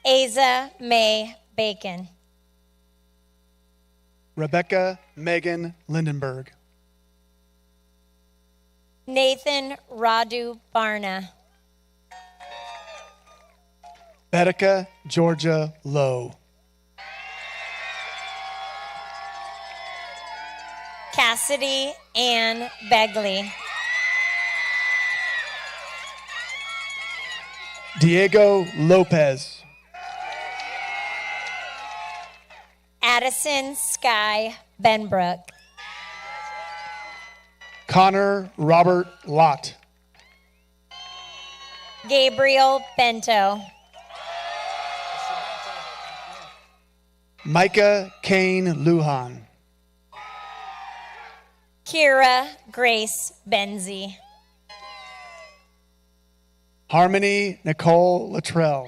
S15: Asa May Bacon.
S16: Rebecca Megan Lindenberg.
S15: Nathan Radu Barna.
S16: Betica Georgia Lowe.
S15: Cassidy Ann Begley.
S16: Diego Lopez.
S15: Addison Sky Benbrook.
S16: Connor Robert Lott.
S15: Gabriel Bento.
S16: Micah Kane Lujan.
S15: Kira Grace Benzie.
S16: Harmony Nicole Luttrell.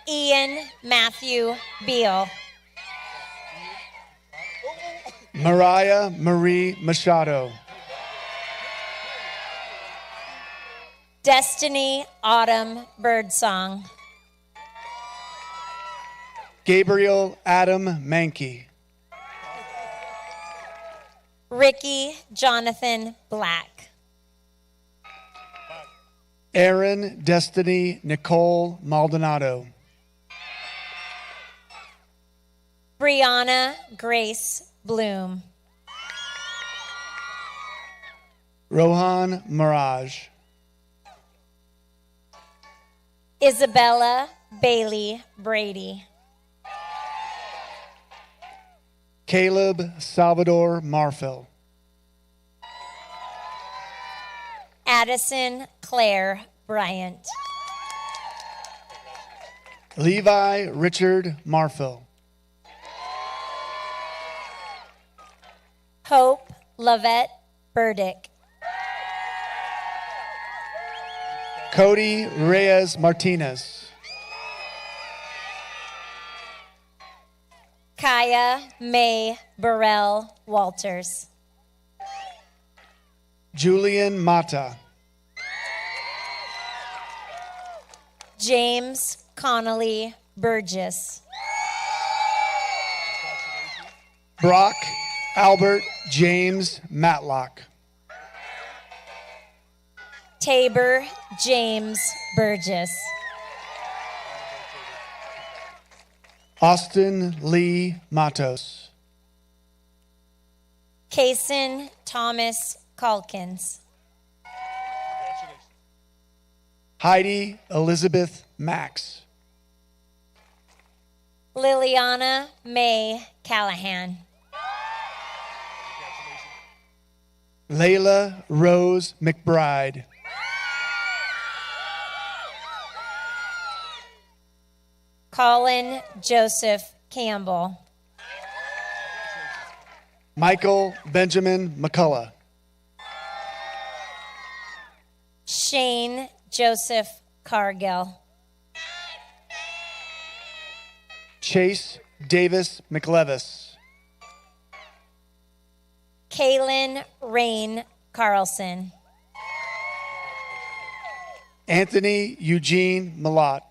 S15: Ian Matthew Beal.
S16: Mariah Marie Machado.
S15: Destiny Autumn Birdsong.
S16: Gabriel Adam Mankey.
S15: Ricky Jonathan Black.
S16: Aaron Destiny Nicole Maldonado.
S15: Brianna Grace Bloom.
S16: Rohan Mirage.
S15: Isabella Bailey Brady.
S16: Caleb Salvador Marfil.
S15: Addison Claire Bryant.
S16: Levi Richard Marfil.
S15: Hope Lavette Burdick.
S16: Cody Reyes Martinez.
S15: Kaya May Burrell Walters.
S16: Julian Mata.
S15: James Connolly Burgess.
S16: Brock Albert James Matlock.
S15: Tabor James Burgess.
S16: Austin Lee Matos.
S15: Kaysen Thomas Calkins.
S16: Heidi Elizabeth Max.
S15: Liliana May Callahan.
S16: Layla Rose McBride.
S15: Colin Joseph Campbell.
S16: Michael Benjamin McCullough.
S15: Shane Joseph Cargill.
S16: Chase Davis McLevis.
S15: Kaylin Rain Carlson.
S16: Anthony Eugene Malott.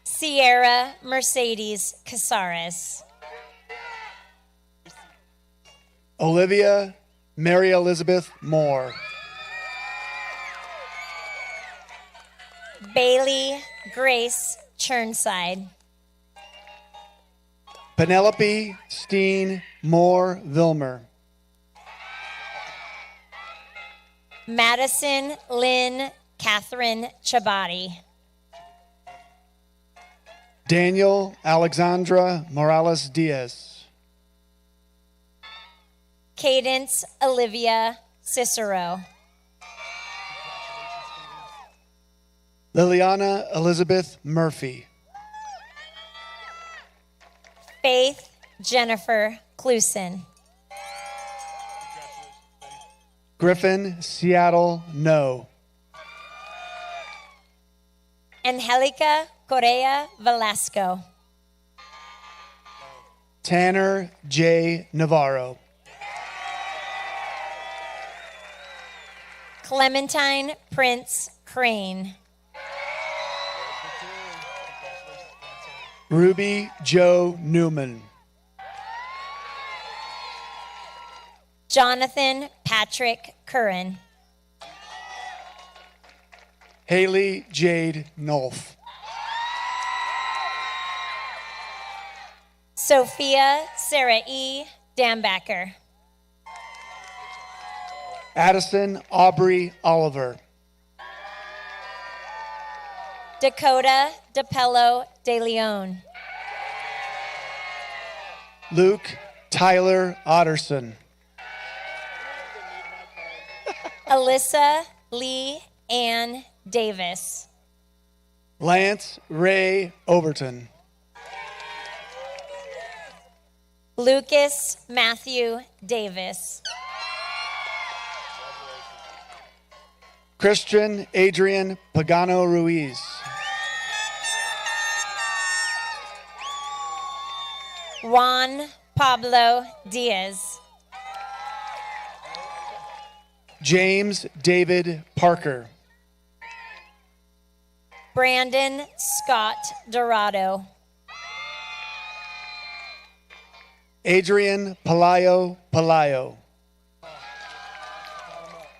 S15: Sierra Mercedes Casares.
S16: Olivia Mary Elizabeth Moore.
S15: Bailey Grace Churnside.
S16: Penelope Steen Moore Vilmer.
S15: Madison Lynn Catherine Chabati.
S16: Daniel Alexandra Morales Diaz.
S15: Cadence Olivia Cicero.
S16: Liliana Elizabeth Murphy.
S15: Faith Jennifer Clusen.
S16: Griffin Seattle No.
S15: Angelica Correa Velasco.
S16: Tanner J. Navarro.
S15: Clementine Prince Crane.
S16: Ruby Joe Newman.
S15: Jonathan Patrick Curran.
S16: Haley Jade Nolf.
S15: Sophia Sarah E. Dambacker.
S16: Addison Aubrey Oliver.
S15: Dakota DePello De Leon.
S16: Luke Tyler Otterson.
S15: Alyssa Lee Ann Davis.
S16: Lance Ray Overton.
S15: Lucas Matthew Davis.
S16: Christian Adrian Pagano Ruiz.
S15: Juan Pablo Diaz.
S16: James David Parker.
S15: Brandon Scott Dorado.
S16: Adrian Palayo.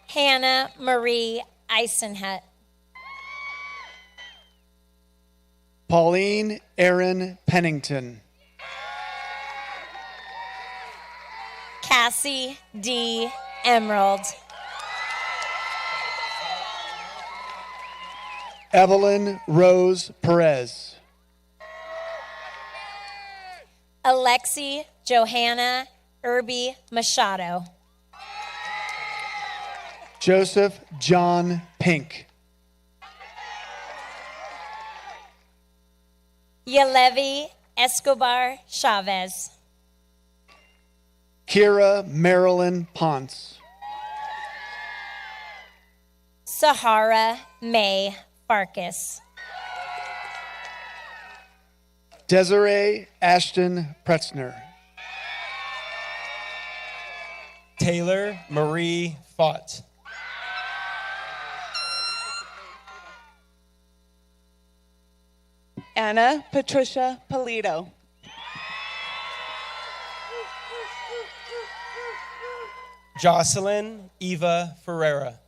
S15: Hannah Marie Eisenhut.
S16: Pauline Aaron Pennington.
S15: Cassie D. Emerald.
S22: Evelyn Rose Perez.
S15: Alexi Johanna Irby Machado.
S22: Joseph John Pink.
S15: Yalevi Escobar Chavez.
S22: Kira Marilyn Ponce.
S15: Sahara May Farkas.
S22: Desiree Ashton Pretzner.
S17: Taylor Marie Fott.
S18: Anna Patricia Polito.
S17: Jocelyn Eva Ferreira.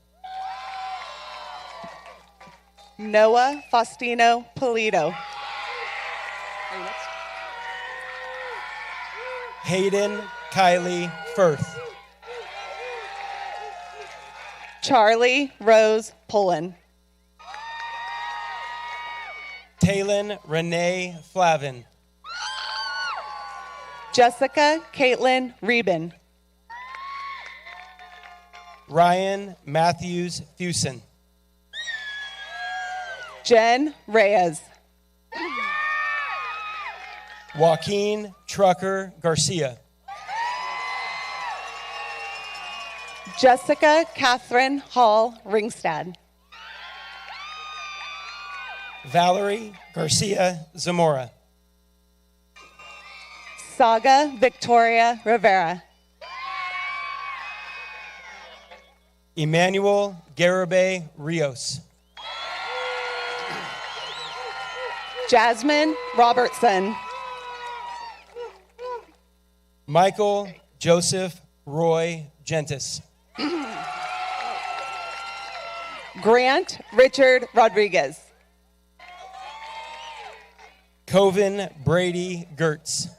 S18: Noah Faustino Polito.
S17: Hayden Kylie Firth.
S18: Charlie Rose Pullen.
S17: Taylin Renee Flavin.
S18: Jessica Caitlin Reben.
S17: Ryan Matthews Fusen.
S18: Jen Reyes.
S17: Joaquin Trucker Garcia.
S18: Jessica Catherine Hall Ringstad.
S17: Valerie Garcia Zamora.
S18: Saga Victoria Rivera.
S17: Emmanuel Garibay Rios.
S18: Jasmine Robertson.
S17: Michael Joseph Roy Gentis.
S18: Grant Richard Rodriguez.
S17: Coven Brady Gertz.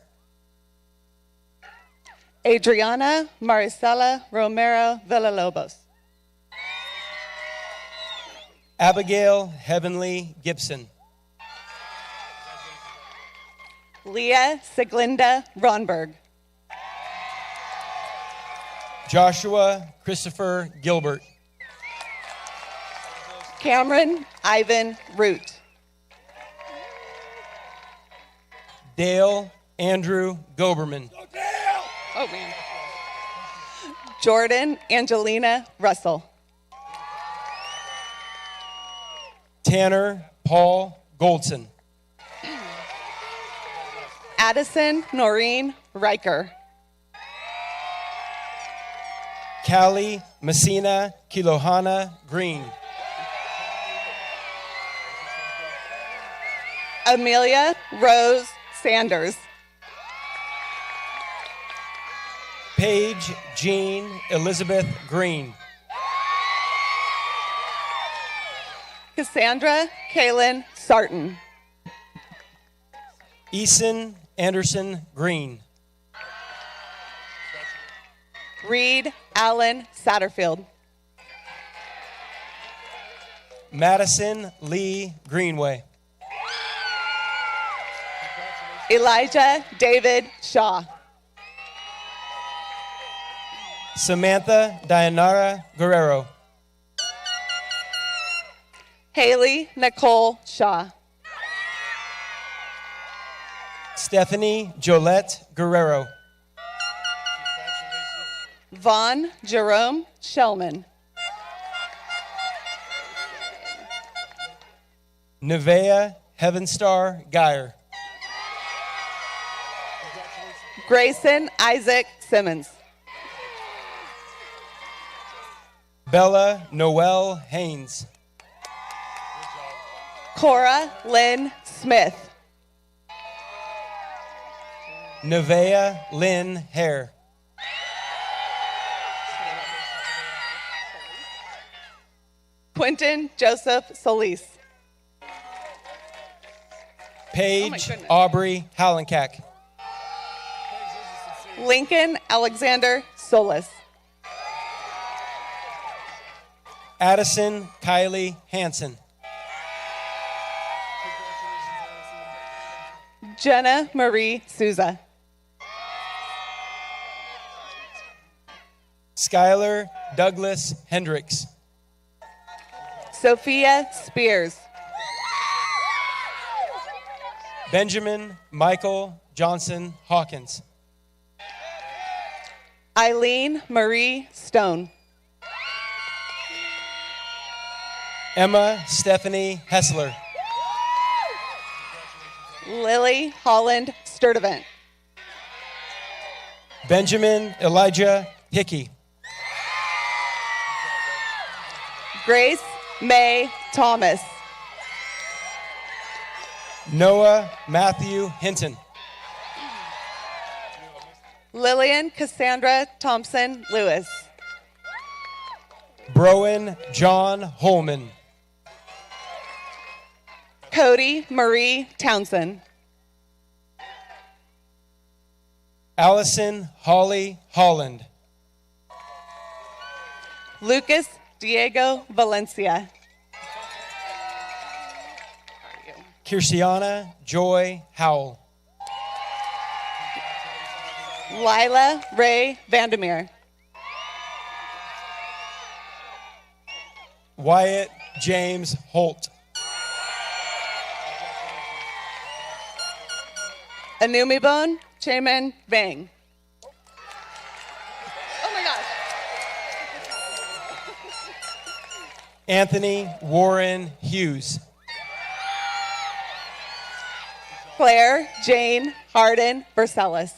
S18: Adriana Maricela Romero Villalobos.
S17: Abigail Heavenly Gibson.
S18: Leah Siglinda Ronberg.
S17: Joshua Christopher Gilbert.
S18: Cameron Ivan Root.
S17: Dale Andrew Goberman.
S18: Oh, man. Jordan Angelina Russell.
S17: Tanner Paul Goldson.
S18: Addison Noreen Riker.
S17: Callie Messina Kilohana Green.
S18: Amelia Rose Sanders.
S17: Paige Jean Elizabeth Green.
S18: Cassandra Kaylin Sarton.
S17: Eason Anderson Green.
S18: Reed Allen Satterfield.
S17: Madison Lee Greenway.
S18: Elijah David Shaw.
S17: Samantha Dayanara Guerrero.
S18: Haley Nicole Shaw.
S17: Stephanie Jolette Guerrero.
S18: Vaughn Jerome Shellman.
S17: Nevea Heavenstar Geyer.
S18: Grayson Isaac Simmons.
S17: Bella Noel Haynes.
S18: Cora Lynn Smith.
S17: Nevea Lynn Hare.
S18: Quentin Joseph Solis.
S17: Paige Aubrey Hallencack.
S18: Lincoln Alexander Solis.
S17: Addison Kylie Hansen.
S22: Jenna Marie Souza.
S17: Skylar Douglas Hendricks.
S22: Sophia Spears.
S17: Benjamin Michael Johnson Hawkins.
S22: Eileen Marie Stone.
S17: Emma Stephanie Hessler.
S22: Lily Holland Sturdivant.
S17: Benjamin Elijah Hickey.
S22: Grace May Thomas.
S17: Noah Matthew Hinton.
S22: Lillian Cassandra Thompson Lewis.
S17: Browan John Holman.
S22: Cody Marie Townsend.
S17: Allison Holly Holland.
S22: Lucas Diego Valencia.
S17: Kirsiana Joy Howell.
S22: Lila Ray Vandermeer.
S17: Wyatt James Holt.
S22: Anumibon Chaman Vang. Oh my gosh.
S17: Anthony Warren Hughes.
S22: Claire Jane Harden Versailles.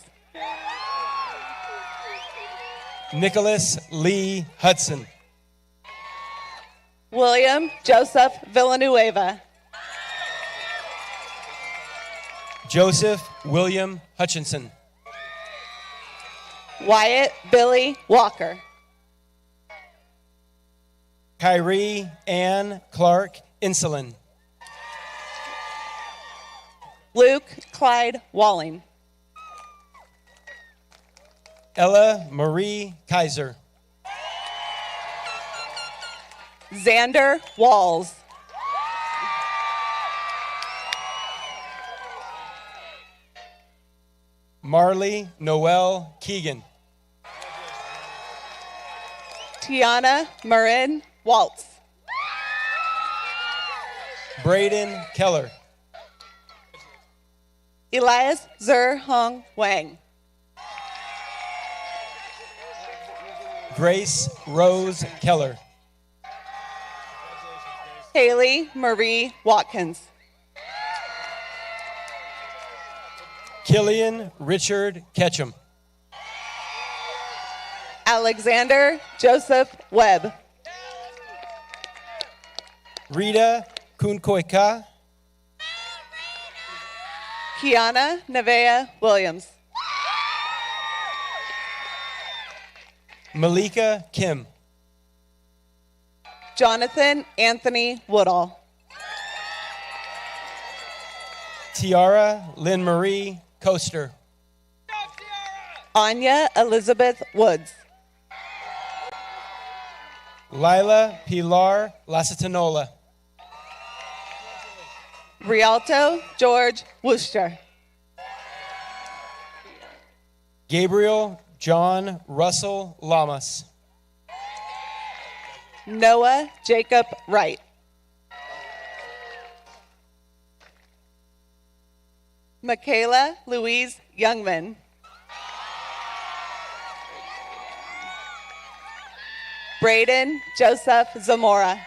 S17: Nicholas Lee Hudson.
S22: William Joseph Villanueva.
S17: Joseph William Hutchinson.
S22: Wyatt Billy Walker.
S17: Kyrie Ann Clark Insulin.
S22: Luke Clyde Walling.
S17: Ella Marie Kaiser.
S22: Xander Walls.
S17: Marley Noel Keegan.
S22: Tiana Marin Waltz.
S17: Braden Keller.
S22: Elias Zer Hong Wang.
S17: Grace Rose Keller.
S22: Haley Marie Watkins.
S17: Killian Richard Ketchum.
S22: Alexander Joseph Webb.
S17: Rita Kunkoika.
S22: Kiana Nevea Williams.
S17: Malika Kim.
S22: Jonathan Anthony Woodall.
S17: Tiara Lynn Marie Coaster.
S22: Anya Elizabeth Woods.
S17: Lila Pilar Lasatanola.
S22: Rialto George Worcester.
S17: Gabriel John Russell Lamas.
S22: Noah Jacob Wright. Michaela Louise Youngman. Braden Joseph Zamora.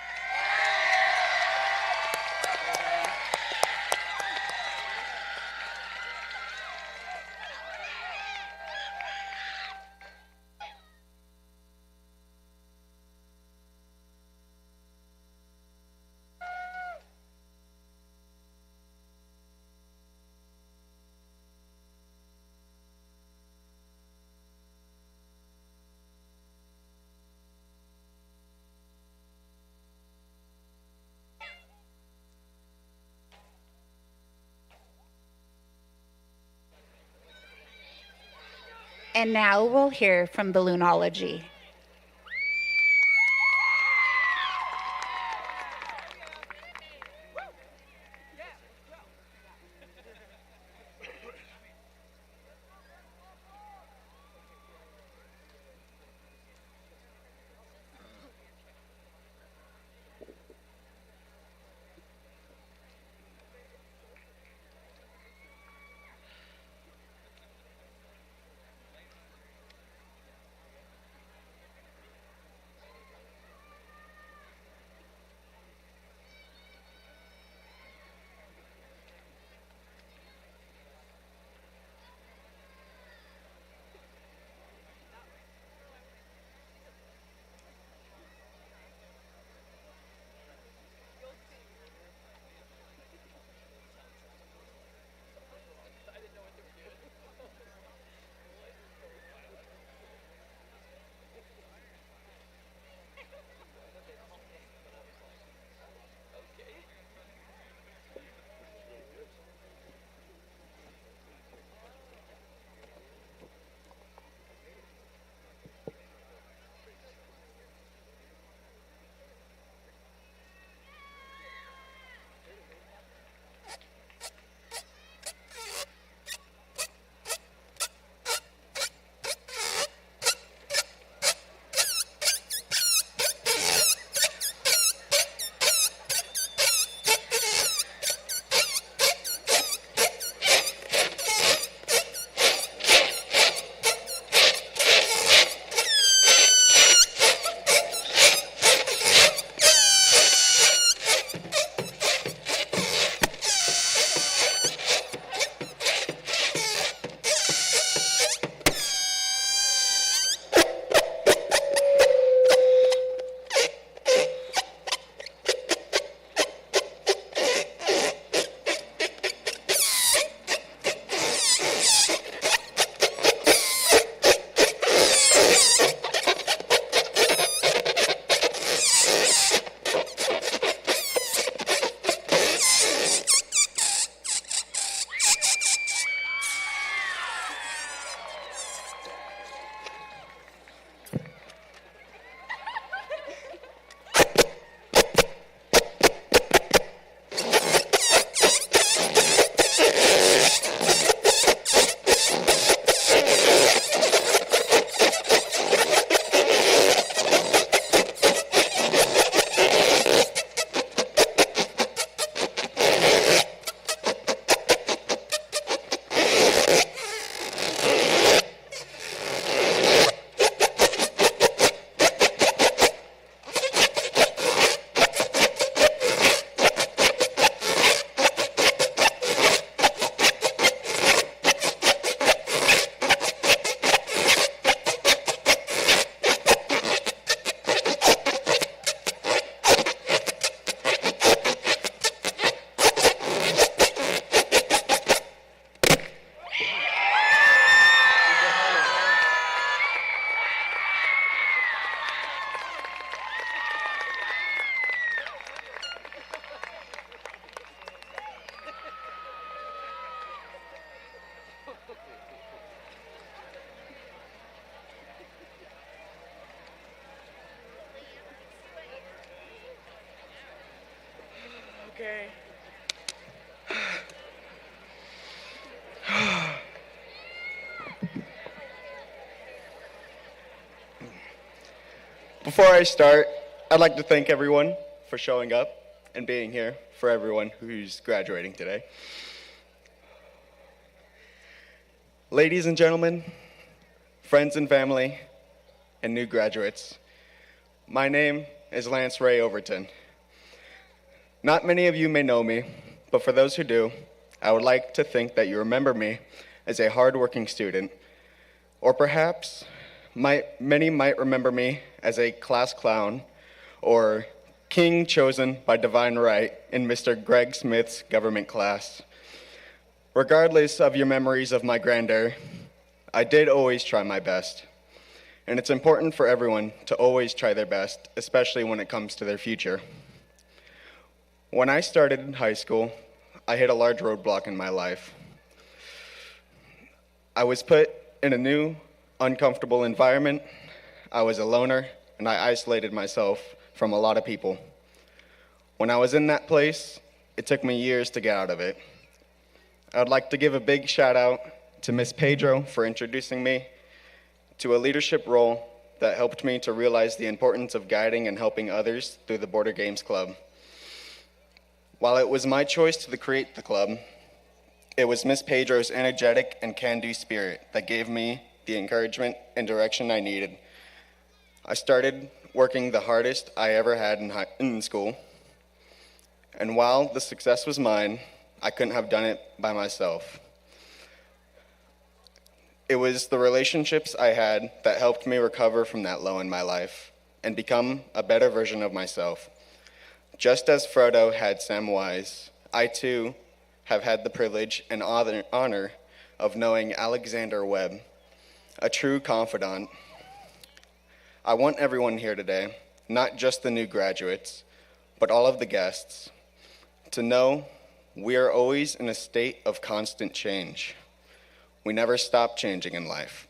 S5: And now we'll hear from Balloonology.
S19: Okay.
S20: Before I start, I'd like to thank everyone for showing up and being here, for everyone who's graduating today. Ladies and gentlemen, friends and family, and new graduates, my name is Lance Ray Overton. Not many of you may know me, but for those who do, I would like to think that you remember me as a hardworking student, or perhaps many might remember me as a class clown or king chosen by divine right in Mr. Greg Smith's government class. Regardless of your memories of my grandeur, I did always try my best. And it's important for everyone to always try their best, especially when it comes to their future. When I started in high school, I hit a large roadblock in my life. I was put in a new, uncomfortable environment. I was a loner, and I isolated myself from a lot of people. When I was in that place, it took me years to get out of it. I would like to give a big shout out to Miss Pedro for introducing me to a leadership role that helped me to realize the importance of guiding and helping others through the Border Games Club. While it was my choice to create the club, it was Miss Pedro's energetic and can-do spirit that gave me the encouragement and direction I needed. I started working the hardest I ever had in school, and while the success was mine, I couldn't have done it by myself. It was the relationships I had that helped me recover from that low in my life and become a better version of myself. Just as Frodo had Samwise, I too have had the privilege and honor of knowing Alexander Webb, a true confidant. I want everyone here today, not just the new graduates, but all of the guests, to know we are always in a state of constant change. We never stop changing in life.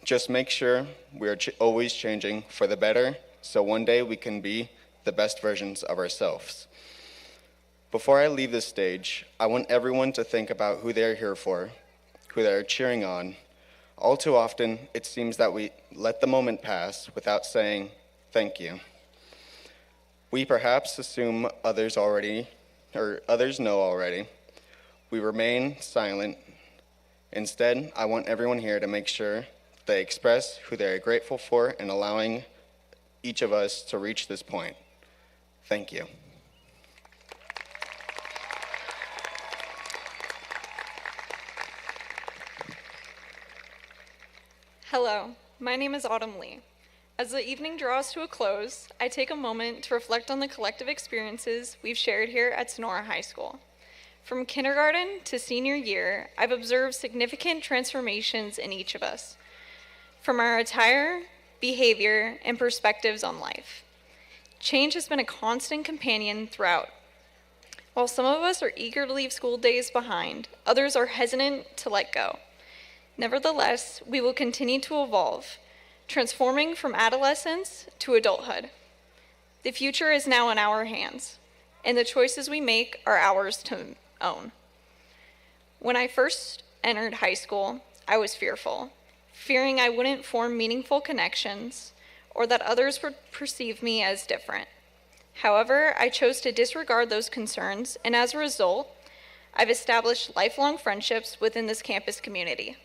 S20: Just make sure we are always changing for the better, so one day we can be the best versions of ourselves. Before I leave this stage, I want everyone to think about who they're here for, who they're cheering on. All too often, it seems that we let the moment pass without saying thank you. We perhaps assume others know already. We remain silent. Instead, I want everyone here to make sure they express who they are grateful for and allowing each of us to reach this point. Thank you.
S21: Hello, my name is Autumn Lee. As the evening draws to a close, I take a moment to reflect on the collective experiences we've shared here at Sonora High School. From kindergarten to senior year, I've observed significant transformations in each of us, from our attire, behavior, and perspectives on life. Change has been a constant companion throughout. While some of us are eager to leave school days behind, others are hesitant to let go. Nevertheless, we will continue to evolve, transforming from adolescence to adulthood. The future is now in our hands, and the choices we make are ours to own. When I first entered high school, I was fearful, fearing I wouldn't form meaningful connections or that others would perceive me as different. However, I chose to disregard those concerns, and as a result, I've established lifelong friendships within this campus community.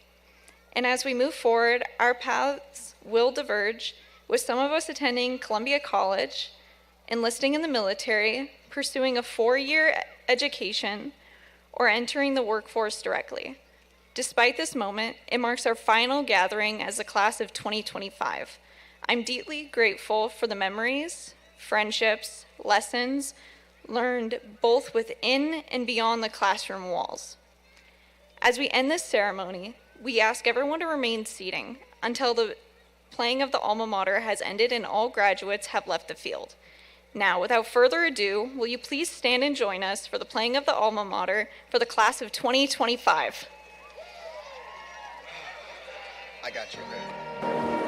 S21: And as we move forward, our paths will diverge, with some of us attending Columbia College, enlisting in the military, pursuing a 4-year education, or entering the workforce directly. Despite this moment, it marks our final gathering as the class of 2025. I'm deeply grateful for the memories, friendships, lessons learned both within and beyond the classroom walls. As we end this ceremony, we ask everyone to remain seating until the playing of the alma mater has ended and all graduates have left the field. Now, without further ado, will you please stand and join us for the playing of the alma mater for the class of 2025.
S20: I got you, Ray.